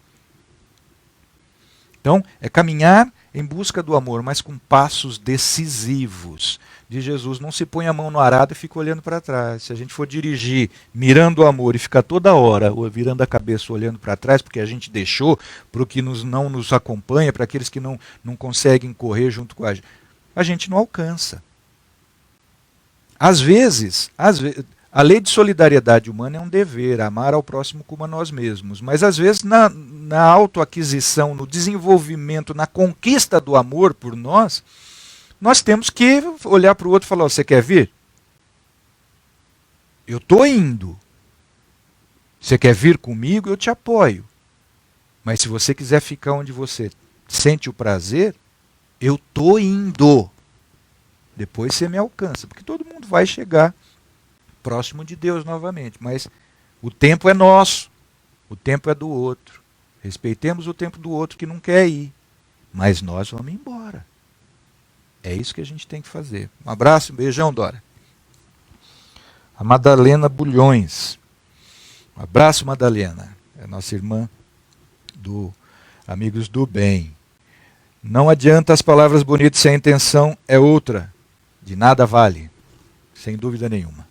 [SPEAKER 1] Então, é caminhar em busca do amor, mas com passos decisivos. De Jesus, não se põe a mão no arado e fica olhando para trás. Se a gente for dirigir mirando o amor e ficar toda hora virando a cabeça olhando para trás, porque a gente deixou para o que não nos acompanha, para aqueles que não conseguem correr junto com a gente não alcança. Às vezes, a lei de solidariedade humana é um dever, amar ao próximo como a nós mesmos. Mas às vezes na autoaquisição, no desenvolvimento, na conquista do amor por nós temos que olhar para o outro e falar, você quer vir? Eu estou indo. Você quer vir comigo? Eu te apoio. Mas se você quiser ficar onde você sente o prazer, eu estou indo. Depois você me alcança, porque todo mundo vai chegar próximo de Deus novamente, mas o tempo é nosso, o tempo é do outro. Respeitemos o tempo do outro que não quer ir, mas nós vamos embora. É isso que a gente tem que fazer. Um abraço, um beijão, Dora. A Madalena Bulhões. Um abraço, Madalena. É nossa irmã do Amigos do Bem. Não adianta as palavras bonitas se a intenção é outra. De nada vale. Sem dúvida nenhuma.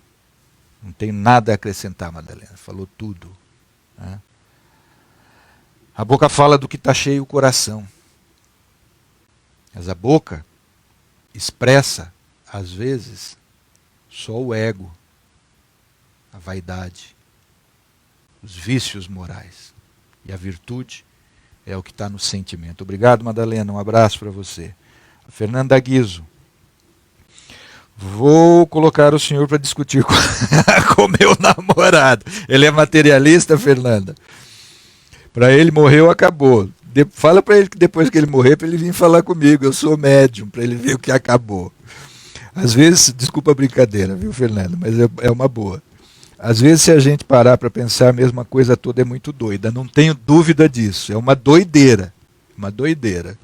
[SPEAKER 1] Não tem nada a acrescentar, Madalena. Falou tudo. Né? A boca fala do que está cheio o coração. Mas a boca expressa, às vezes, só o ego, a vaidade, os vícios morais. E a virtude é o que está no sentimento. Obrigado, Madalena. Um abraço para você. A Fernanda Guizo. Vou colocar o senhor para discutir com meu namorado. Ele é materialista, Fernanda? Para ele morreu, acabou. Fala para ele que depois que ele morrer, para ele vir falar comigo. Eu sou médium, para ele ver o que acabou. Às vezes, desculpa a brincadeira, viu, Fernanda? Mas é uma boa. Às vezes, se a gente parar para pensar, a mesma coisa toda é muito doida. Não tenho dúvida disso. É uma doideira. Uma doideira.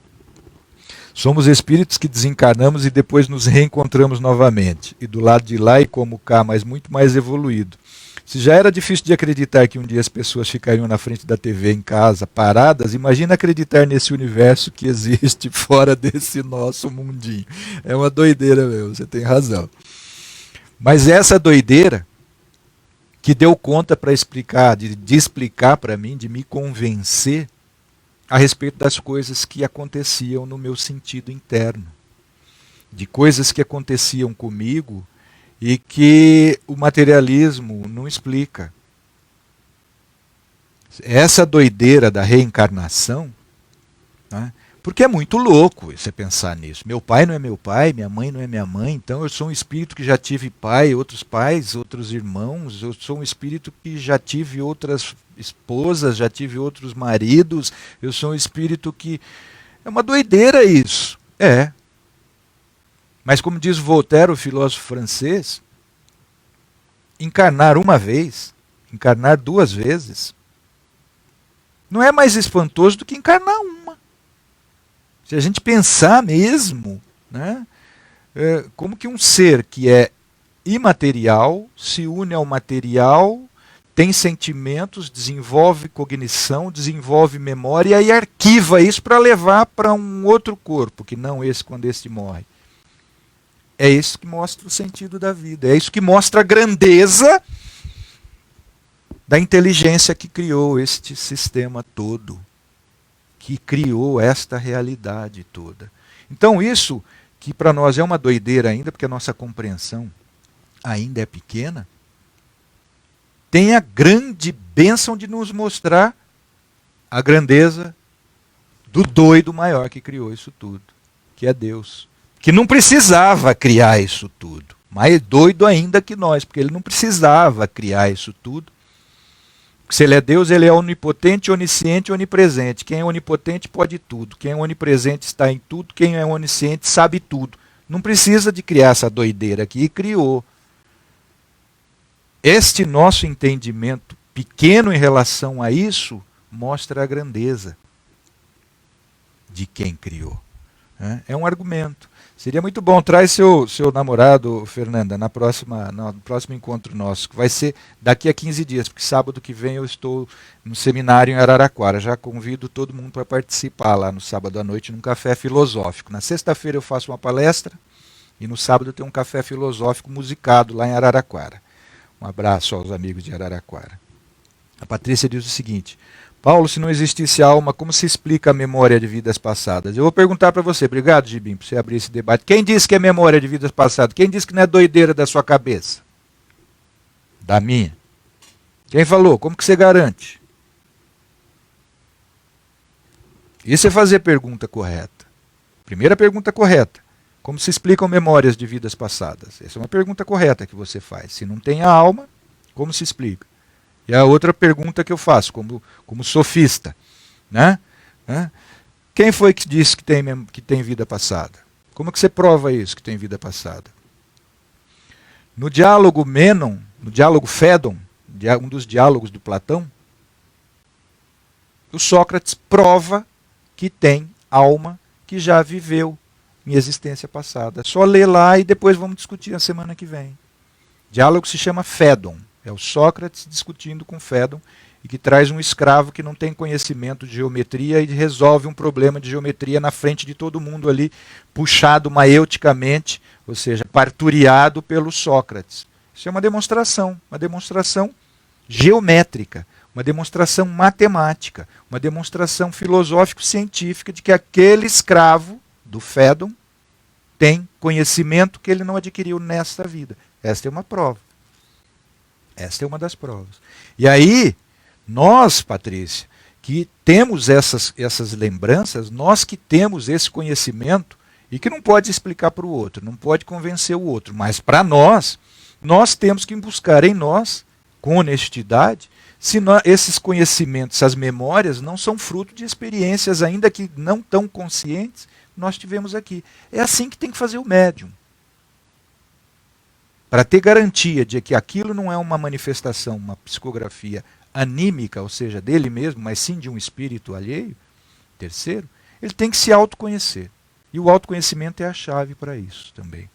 [SPEAKER 1] Somos espíritos que desencarnamos e depois nos reencontramos novamente. E do lado de lá e como cá, mas muito mais evoluído. Se já era difícil de acreditar que um dia as pessoas ficariam na frente da TV em casa, paradas, imagina acreditar nesse universo que existe fora desse nosso mundinho. É uma doideira mesmo, você tem razão. Mas essa doideira que deu conta para explicar, de explicar para mim, de me convencer a respeito das coisas que aconteciam no meu sentido interno. De coisas que aconteciam comigo e que o materialismo não explica. Essa doideira da reencarnação, né, porque é muito louco você pensar nisso. Meu pai não é meu pai, minha mãe não é minha mãe, então eu sou um espírito que já tive pai, outros irmãos, eu sou um espírito que já tive outras esposas, já tive outros maridos, eu sou um espírito que... É uma doideira isso. É. Mas como diz Voltaire, o filósofo francês, encarnar uma vez, encarnar 2 vezes, não é mais espantoso do que encarnar uma. Se a gente pensar mesmo, né, como que um ser que é imaterial se une ao material, tem sentimentos, desenvolve cognição, desenvolve memória e arquiva isso para levar para um outro corpo, que não esse quando este morre. É isso que mostra o sentido da vida. É isso que mostra a grandeza da inteligência que criou este sistema todo, que criou esta realidade toda. Então isso, que para nós é uma doideira ainda, porque a nossa compreensão ainda é pequena, tem a grande bênção de nos mostrar a grandeza do doido maior que criou isso tudo, que é Deus. Que não precisava criar isso tudo. Mais doido ainda que nós, porque ele não precisava criar isso tudo. Se ele é Deus, ele é onipotente, onisciente, onipresente. Quem é onipotente pode tudo. Quem é onipresente está em tudo. Quem é onisciente sabe tudo. Não precisa de criar essa doideira aqui, e criou. Este nosso entendimento pequeno em relação a isso mostra a grandeza de quem criou. É um argumento. Seria muito bom, traz seu namorado, Fernanda, no próximo encontro nosso, que vai ser daqui a 15 dias, porque sábado que vem eu estou no seminário em Araraquara. Já convido todo mundo para participar lá no sábado à noite, num café filosófico. Na sexta-feira eu faço uma palestra e no sábado eu tenho um café filosófico musicado lá em Araraquara. Um abraço aos amigos de Araraquara. A Patrícia diz o seguinte: Paulo, se não existisse alma, como se explica a memória de vidas passadas? Eu vou perguntar para você, obrigado, Gibim, por você abrir esse debate. Quem disse que é memória de vidas passadas? Quem disse que não é doideira da sua cabeça? Da minha. Quem falou? Como que você garante? Isso é fazer pergunta correta. Primeira pergunta correta. Como se explicam memórias de vidas passadas? Essa é uma pergunta correta que você faz. Se não tem a alma, como se explica? E a outra pergunta que eu faço, como sofista, né? Quem foi que disse que tem vida passada? Como que você prova isso, que tem vida passada? No diálogo Menon, no diálogo Fédon, um dos diálogos do Platão, o Sócrates prova que tem alma que já viveu em existência passada. Só ler lá e depois vamos discutir na semana que vem. O diálogo se chama Fédon. É o Sócrates discutindo com Fédon e que traz um escravo que não tem conhecimento de geometria e resolve um problema de geometria na frente de todo mundo ali, puxado maeuticamente, ou seja, parturiado pelo Sócrates. Isso é uma demonstração geométrica, uma demonstração matemática, uma demonstração filosófico-científica de que aquele escravo do Fédon tem conhecimento que ele não adquiriu nesta vida. Esta é uma prova. Esta é uma das provas. E aí, nós, Patrícia, que temos essas lembranças, nós que temos esse conhecimento, e que não pode explicar para o outro, não pode convencer o outro, mas para nós temos que buscar em nós, com honestidade, se esses conhecimentos, essas memórias, não são fruto de experiências ainda que não tão conscientes, nós tivemos aqui. É assim que tem que fazer o médium. Para ter garantia de que aquilo não é uma manifestação, uma psicografia anímica, ou seja, dele mesmo, mas sim de um espírito alheio, terceiro, ele tem que se autoconhecer. E o autoconhecimento é a chave para isso também.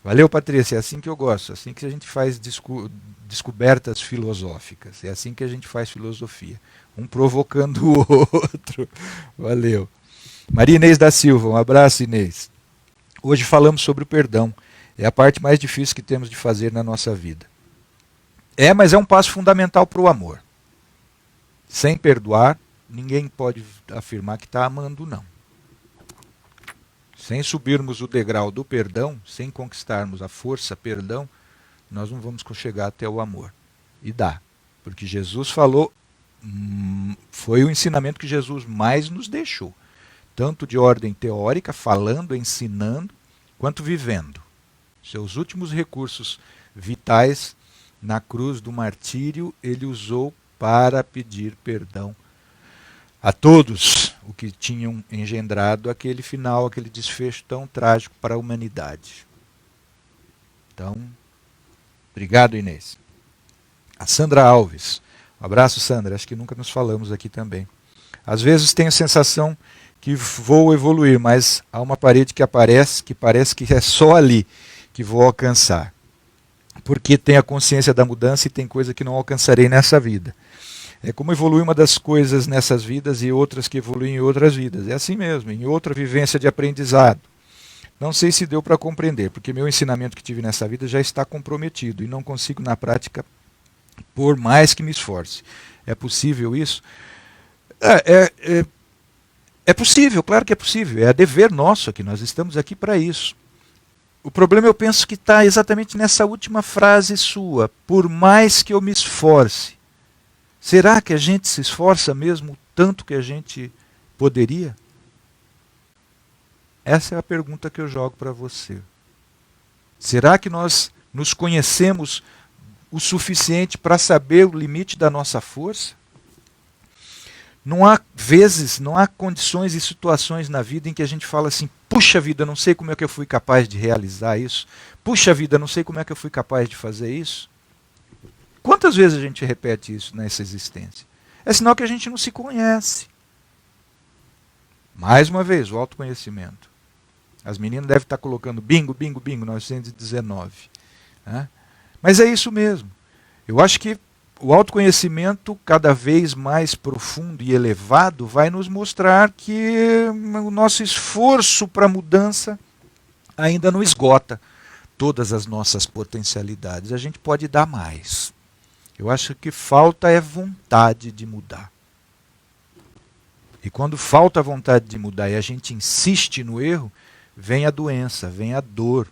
[SPEAKER 1] Valeu, Patrícia, é assim que eu gosto, é assim que a gente faz descobertas filosóficas, é assim que a gente faz filosofia, um provocando o outro. Valeu. Maria Inês da Silva, um abraço, Inês. Hoje falamos sobre o perdão. É a parte mais difícil que temos de fazer na nossa vida. Mas é um passo fundamental para o amor. Sem perdoar, ninguém pode afirmar que está amando, não. Sem subirmos o degrau do perdão, sem conquistarmos a força perdão, nós não vamos chegar até o amor. E dá. Porque Jesus falou, foi o ensinamento que Jesus mais nos deixou. Tanto de ordem teórica, falando, ensinando, quanto vivendo. Seus últimos recursos vitais na cruz do martírio, ele usou para pedir perdão a todos o que tinham engendrado aquele final, aquele desfecho tão trágico para a humanidade. Então, obrigado, Inês. A Sandra Alves. Um abraço, Sandra. Acho que nunca nos falamos aqui também. Às vezes tenho a sensação que vou evoluir, mas há uma parede que aparece que parece que é só ali que vou alcançar. Porque tenho a consciência da mudança e tem coisa que não alcançarei nessa vida. É como evoluir uma das coisas nessas vidas e outras que evoluem em outras vidas. É assim mesmo, em outra vivência de aprendizado. Não sei se deu para compreender, porque meu ensinamento que tive nessa vida já está comprometido e não consigo na prática, por mais que me esforce. É possível isso? É possível, claro que é possível. É dever nosso aqui, nós estamos aqui para isso. O problema eu penso que está exatamente nessa última frase sua. Por mais que eu me esforce. Será que a gente se esforça mesmo tanto que a gente poderia? Essa é a pergunta que eu jogo para você. Será que nós nos conhecemos o suficiente para saber o limite da nossa força? Não há vezes, não há condições e situações na vida em que a gente fala assim, puxa vida, não sei como é que eu fui capaz de realizar isso. Puxa vida, não sei como é que eu fui capaz de fazer isso. Quantas vezes a gente repete isso nessa existência? É sinal que a gente não se conhece. Mais uma vez, o autoconhecimento. As meninas devem estar colocando bingo, bingo, bingo, 919. Né? Mas é isso mesmo. Eu acho que o autoconhecimento cada vez mais profundo e elevado vai nos mostrar que o nosso esforço para a mudança ainda não esgota todas as nossas potencialidades. A gente pode dar mais. Eu acho que falta é vontade de mudar. E quando falta vontade de mudar e a gente insiste no erro, vem a doença, vem a dor.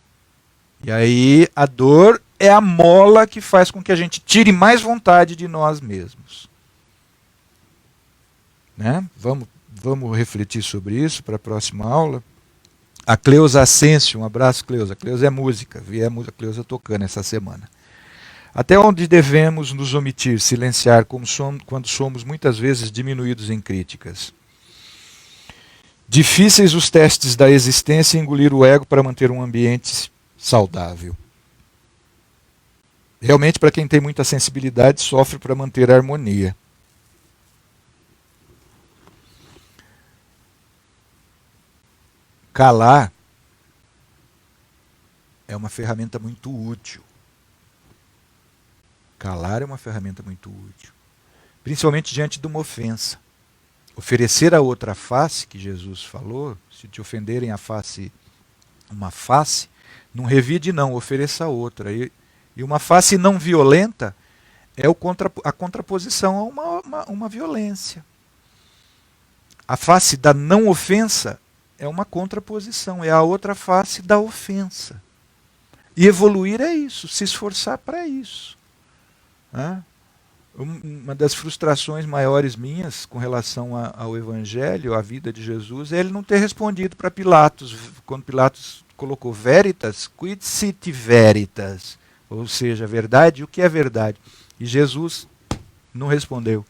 [SPEAKER 1] E aí a dor é a mola que faz com que a gente tire mais vontade de nós mesmos. Né? Vamos refletir sobre isso para a próxima aula. A Cleusa Ascencio, um abraço, Cleusa. Cleusa é música, vi a Cleusa tocando essa semana. Até onde devemos nos omitir, silenciar, quando somos muitas vezes diminuídos em críticas? Difíceis os testes da existência e engolir o ego para manter um ambiente saudável. Realmente, para quem tem muita sensibilidade, sofre para manter a harmonia. Calar é uma ferramenta muito útil. Calar é uma ferramenta muito útil. Principalmente diante de uma ofensa. Oferecer a outra face, que Jesus falou, se te ofenderem uma face, não revide não, ofereça outra. E uma face não violenta é a contraposição a uma violência. A face da não ofensa é uma contraposição, é a outra face da ofensa. E evoluir é isso, se esforçar para isso. Né? Uma das frustrações maiores minhas com relação ao Evangelho, à vida de Jesus, é ele não ter respondido para Pilatos, quando Pilatos colocou veritas, quid sit veritas, ou seja, verdade, o que é verdade? E Jesus não respondeu.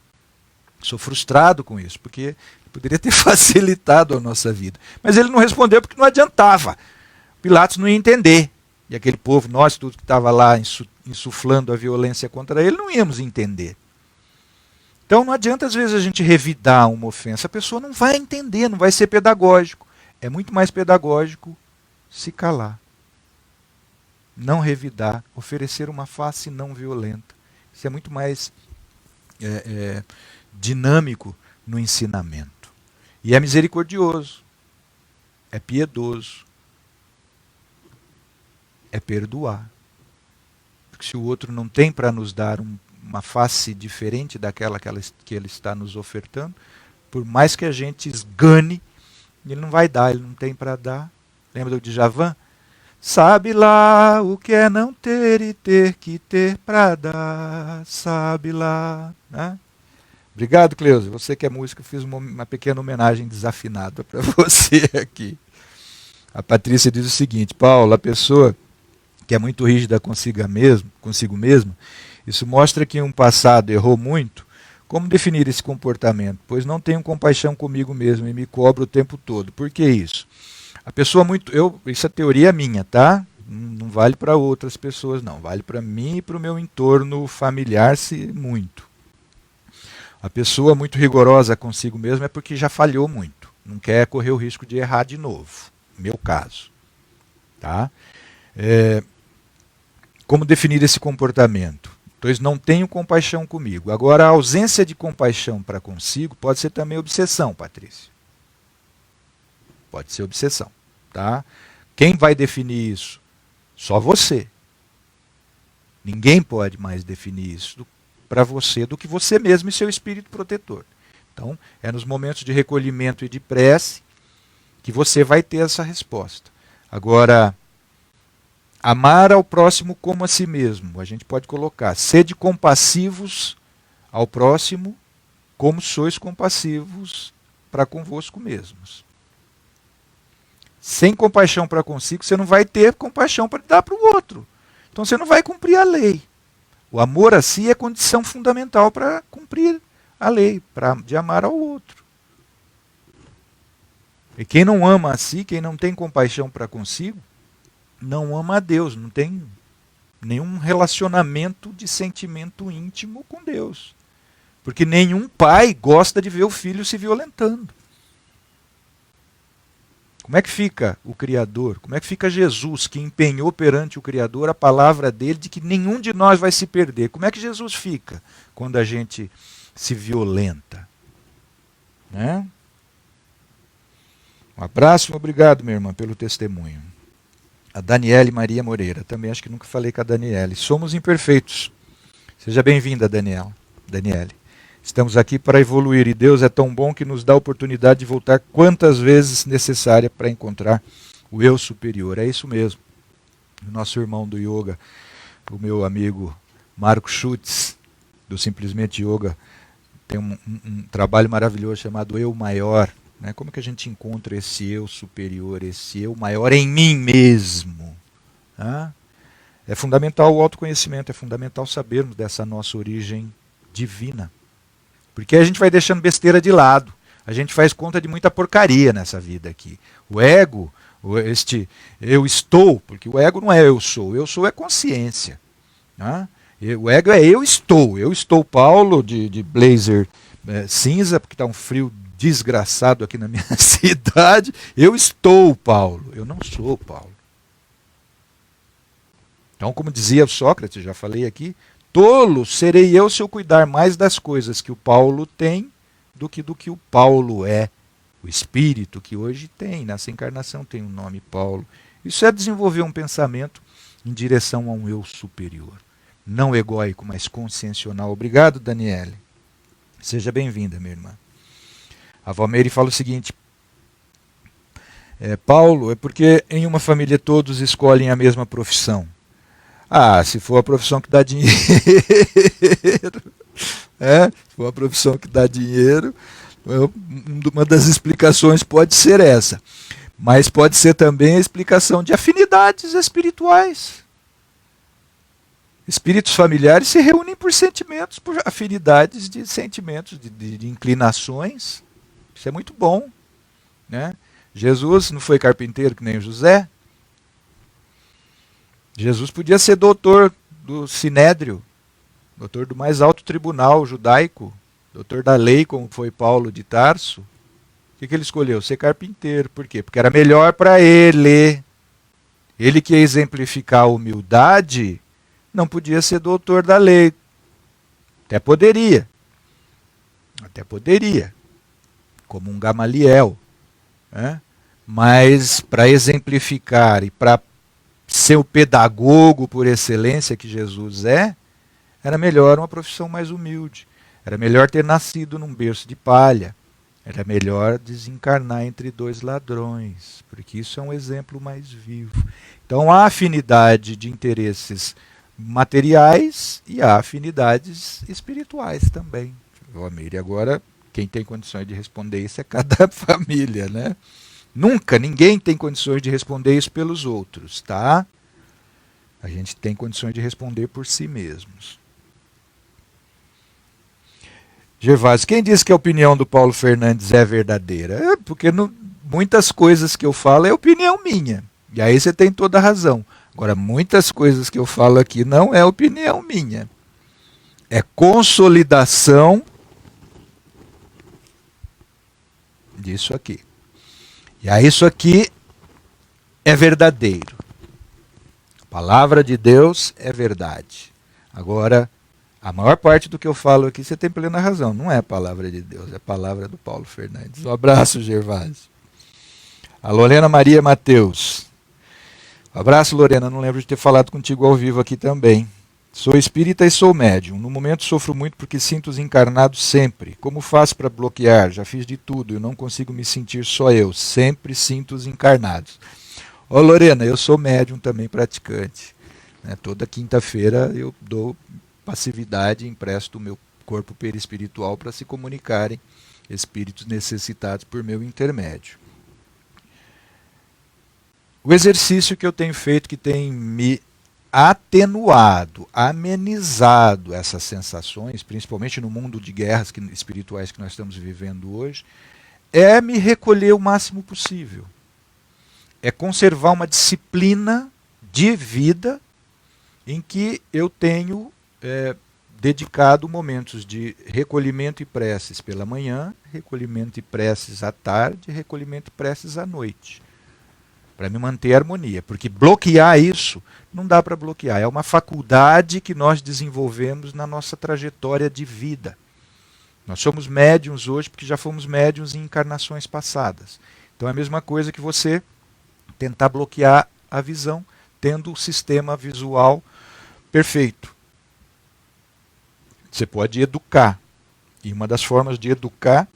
[SPEAKER 1] Sou frustrado com isso, porque poderia ter facilitado a nossa vida. Mas ele não respondeu porque não adiantava. Pilatos não ia entender. E aquele povo, nós tudo que estava lá insuflando a violência contra ele, não íamos entender. Então não adianta às vezes a gente revidar uma ofensa. A pessoa não vai entender, não vai ser pedagógico. É muito mais pedagógico se calar. Não revidar, oferecer uma face não violenta. Isso é muito mais dinâmico no ensinamento. E é misericordioso, é piedoso, é perdoar. Porque se o outro não tem para nos dar uma face diferente daquela que ele está nos ofertando, por mais que a gente esgane, ele não vai dar, ele não tem para dar. Lembra do Djavan? Sabe lá o que é não ter e ter que ter para dar, sabe lá. Né? Obrigado, Cleusa. Você que é música, fiz uma pequena homenagem desafinada para você aqui. A Patrícia diz o seguinte: Paulo, a pessoa que é muito rígida consigo mesma, isso mostra que em um passado errou muito, Como definir esse comportamento? Pois não tenho compaixão comigo mesmo e me cobro o tempo todo. Por que isso? A pessoa muito... Isso é teoria minha, tá? Não vale para outras pessoas, não. Vale para mim e para o meu entorno familiar, se muito. A pessoa muito rigorosa consigo mesmo é porque já falhou muito. Não quer correr o risco de errar de novo. Meu caso. Tá? Como definir esse comportamento? Pois não tenho compaixão comigo. Agora, a ausência de compaixão para consigo pode ser também obsessão, Patrícia. Pode ser obsessão. Tá? Quem vai definir isso? Só você. Ninguém pode mais definir isso para você do que você mesmo e seu espírito protetor. Então, é nos momentos de recolhimento e de prece que você vai ter essa resposta. Agora, amar ao próximo como a si mesmo. A gente pode colocar, sede compassivos ao próximo como sois compassivos para convosco mesmos. Sem compaixão para consigo, você não vai ter compaixão para dar para o outro. Então você não vai cumprir a lei. O amor a si é condição fundamental para cumprir a lei, de amar ao outro. E quem não ama a si, quem não tem compaixão para consigo, não ama a Deus, não tem nenhum relacionamento de sentimento íntimo com Deus. Porque nenhum pai gosta de ver o filho se violentando. Como é que fica o Criador? Como é que fica Jesus, que empenhou perante o Criador a palavra dele de que nenhum de nós vai se perder? Como é que Jesus fica quando a gente se violenta? Né? Um abraço e obrigado, minha irmã, pelo testemunho. A Daniele Maria Moreira, também acho que nunca falei com a Daniele. Somos imperfeitos. Seja bem-vinda, Daniele. Estamos aqui para evoluir e Deus é tão bom que nos dá a oportunidade de voltar quantas vezes necessária para encontrar o eu superior. É isso mesmo. O nosso irmão do yoga, o meu amigo Marco Schutz, do Simplesmente Yoga, tem um trabalho maravilhoso chamado Eu Maior. Né? Como que a gente encontra esse eu superior, esse eu maior em mim mesmo? Tá? É fundamental o autoconhecimento, é fundamental sabermos dessa nossa origem divina. Porque a gente vai deixando besteira de lado. A gente faz conta de muita porcaria nessa vida aqui. O ego, este eu estou, porque o ego não é eu sou é consciência. Né? O ego é eu estou Paulo de blazer cinza, porque está um frio desgraçado aqui na minha cidade. Eu estou Paulo, eu não sou Paulo. Então, como dizia Sócrates, já falei aqui, tolo serei eu se eu cuidar mais das coisas que o Paulo tem do que o Paulo é. O espírito que hoje tem, nessa encarnação tem o nome Paulo. Isso é desenvolver um pensamento em direção a um eu superior. Não egóico, mas consciencional. Obrigado, Daniele. Seja bem-vinda, minha irmã. A Valmeire fala o seguinte, Paulo, é porque em uma família todos escolhem a mesma profissão. Ah, se for a profissão que dá dinheiro, se for a profissão que dá dinheiro, uma das explicações pode ser essa. Mas pode ser também a explicação de afinidades espirituais. Espíritos familiares se reúnem por sentimentos, por afinidades de sentimentos, de inclinações. Isso é muito bom. Né? Jesus não foi carpinteiro que nem o José? Jesus podia ser doutor do Sinédrio, doutor do mais alto tribunal judaico, doutor da lei, como foi Paulo de Tarso. O que ele escolheu? Ser carpinteiro. Por quê? Porque era melhor para ele. Ele que ia exemplificar a humildade, não podia ser doutor da lei. Até poderia, como um Gamaliel. Né? Mas para exemplificar e para ser o pedagogo por excelência que Jesus é, era melhor uma profissão mais humilde. Era melhor ter nascido num berço de palha. Era melhor desencarnar entre dois ladrões, porque isso é um exemplo mais vivo. Então há afinidade de interesses materiais e há afinidades espirituais também. Valmeire, agora quem tem condições de responder isso é cada família, né? Nunca, ninguém tem condições de responder isso pelos outros, tá? A gente tem condições de responder por si mesmos. Gervásio, quem disse que a opinião do Paulo Fernandes é verdadeira? É porque muitas coisas que eu falo é opinião minha. E aí você tem toda a razão. Agora, muitas coisas que eu falo aqui não é opinião minha. É consolidação disso aqui. E aí isso aqui é verdadeiro. A palavra de Deus é verdade. Agora, a maior parte do que eu falo aqui, você tem plena razão. Não é a palavra de Deus, é a palavra do Paulo Fernandes. Um abraço, Gervásio. A Lorena Maria Mateus. Um abraço, Lorena. Não lembro de ter falado contigo ao vivo aqui também. Sou espírita e sou médium. No momento sofro muito porque sinto os encarnados sempre. Como faço para bloquear? Já fiz de tudo. Eu não consigo me sentir só eu. Sempre sinto os encarnados. Ô Lorena, eu sou médium também praticante. Toda quinta-feira eu dou passividade e empresto o meu corpo perispiritual para se comunicarem espíritos necessitados por meu intermédio. O exercício que eu tenho feito, que tem me atenuado, amenizado essas sensações, principalmente no mundo de guerras espirituais que nós estamos vivendo hoje, é me recolher o máximo possível. É conservar uma disciplina de vida em que eu tenho dedicado momentos de recolhimento e preces pela manhã, recolhimento e preces à tarde, recolhimento e preces à noite, para me manter a harmonia, porque bloquear isso não dá para bloquear, é uma faculdade que nós desenvolvemos na nossa trajetória de vida. Nós somos médiuns hoje porque já fomos médiuns em encarnações passadas. Então é a mesma coisa que você tentar bloquear a visão, tendo o sistema visual perfeito. Você pode educar, e uma das formas de educar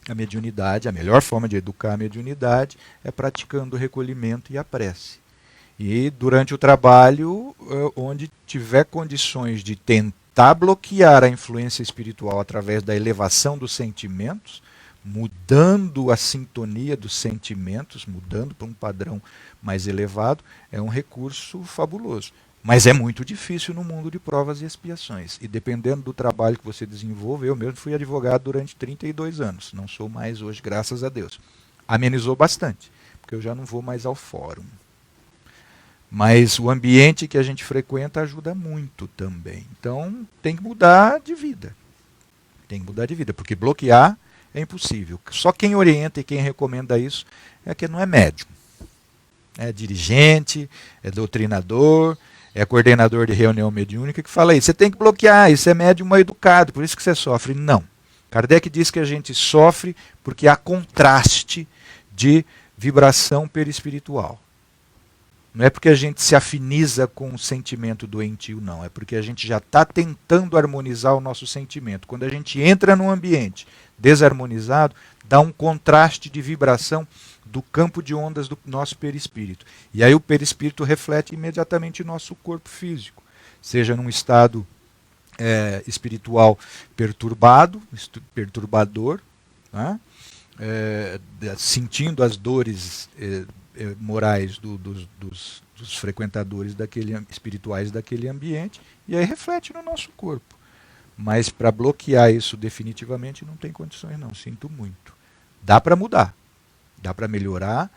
[SPEAKER 1] a mediunidade, a melhor forma de educar a mediunidade é praticando o recolhimento e a prece. E durante o trabalho, onde tiver condições de tentar bloquear a influência espiritual através da elevação dos sentimentos, mudando a sintonia dos sentimentos, mudando para um padrão mais elevado, é um recurso fabuloso. Mas é muito difícil no mundo de provas e expiações. E dependendo do trabalho que você desenvolve, eu mesmo fui advogado durante 32 anos. Não sou mais hoje, graças a Deus. Amenizou bastante, porque eu já não vou mais ao fórum. Mas o ambiente que a gente frequenta ajuda muito também. Então tem que mudar de vida. Tem que mudar de vida, porque bloquear é impossível. Só quem orienta e quem recomenda isso é quem não é médium. É dirigente, é doutrinador, é coordenador de reunião mediúnica que fala isso. Você tem que bloquear, isso é médium mal educado, por isso que você sofre. Não. Kardec diz que a gente sofre porque há contraste de vibração perispiritual. Não é porque a gente se afiniza com o sentimento doentio, não. É porque a gente já está tentando harmonizar o nosso sentimento. Quando a gente entra num ambiente desarmonizado, dá um contraste de vibração do campo de ondas do nosso perispírito. E aí o perispírito reflete imediatamente o nosso corpo físico. Seja num estado espiritual perturbado, perturbador, né? Sentindo as dores morais dos frequentadores espirituais daquele ambiente, e aí reflete no nosso corpo. Mas para bloquear isso definitivamente não tem condições não, sinto muito. Dá para mudar, dá para melhorar.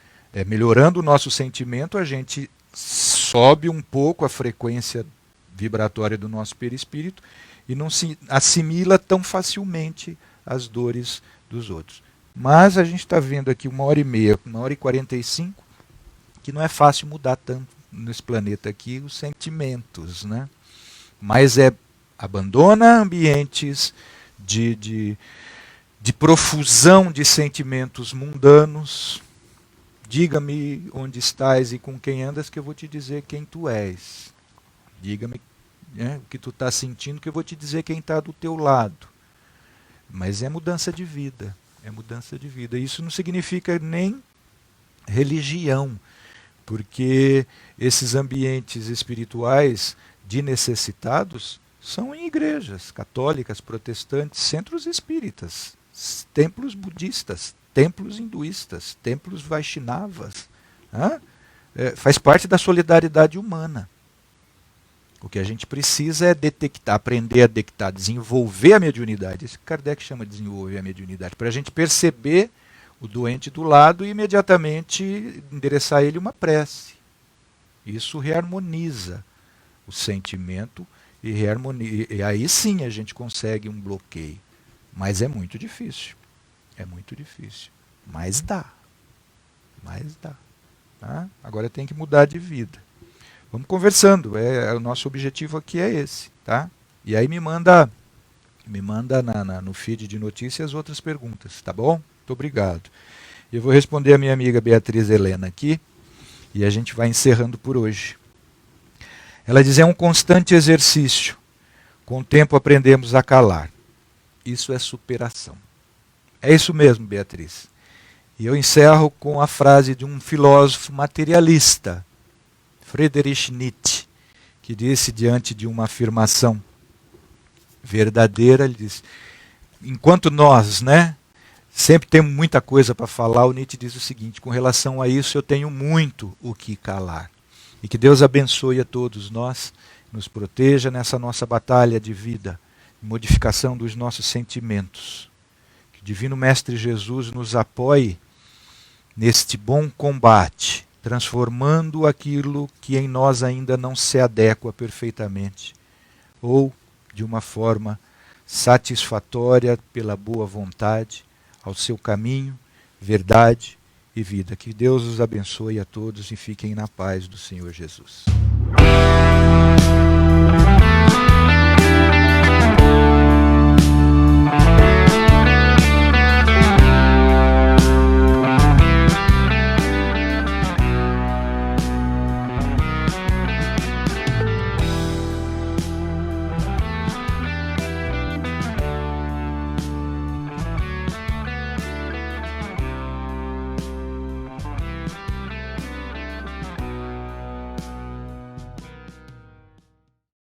[SPEAKER 1] Melhorando o nosso sentimento, a gente sobe um pouco a frequência vibratória do nosso perispírito e não se assimila tão facilmente as dores dos outros. Mas a gente está vendo aqui 1h30, 1h45, que não é fácil mudar tanto nesse planeta aqui os sentimentos, né? Mas abandona ambientes de profusão de sentimentos mundanos. Diga-me onde estás e com quem andas, que eu vou te dizer quem tu és. Diga-me o que tu está sentindo, que eu vou te dizer quem está do teu lado. Mas é mudança de vida. É mudança de vida. Isso não significa nem religião, porque esses ambientes espirituais de necessitados são em igrejas católicas, protestantes, centros espíritas, templos budistas, templos hinduístas, templos vaishnavas. Faz parte da solidariedade humana. O que a gente precisa é detectar, aprender a detectar, desenvolver a mediunidade. Isso que Kardec chama de desenvolver a mediunidade, para a gente perceber o doente do lado e imediatamente endereçar a ele uma prece. Isso reharmoniza o sentimento e aí sim a gente consegue um bloqueio. Mas é muito difícil. É muito difícil. Mas dá. Mas dá. Tá? Agora tem que mudar de vida. Vamos conversando. O nosso objetivo aqui é esse. Tá? E aí me manda no feed de notícias outras perguntas. Tá bom? Muito obrigado. Eu vou responder a minha amiga Beatriz Helena aqui. E a gente vai encerrando por hoje. Ela diz: é um constante exercício. Com o tempo aprendemos a calar. Isso é superação. É isso mesmo, Beatriz. E eu encerro com a frase de um filósofo materialista, Friedrich Nietzsche, que disse diante de uma afirmação verdadeira, ele disse: enquanto nós, sempre temos muita coisa para falar, o Nietzsche diz o seguinte: com relação a isso eu tenho muito o que calar. E que Deus abençoe a todos nós, nos proteja nessa nossa batalha de vida, modificação dos nossos sentimentos. Que o Divino Mestre Jesus nos apoie neste bom combate, transformando aquilo que em nós ainda não se adequa perfeitamente, ou de uma forma satisfatória pela boa vontade, ao seu caminho, verdade e vida. Que Deus os abençoe a todos e fiquem na paz do Senhor Jesus.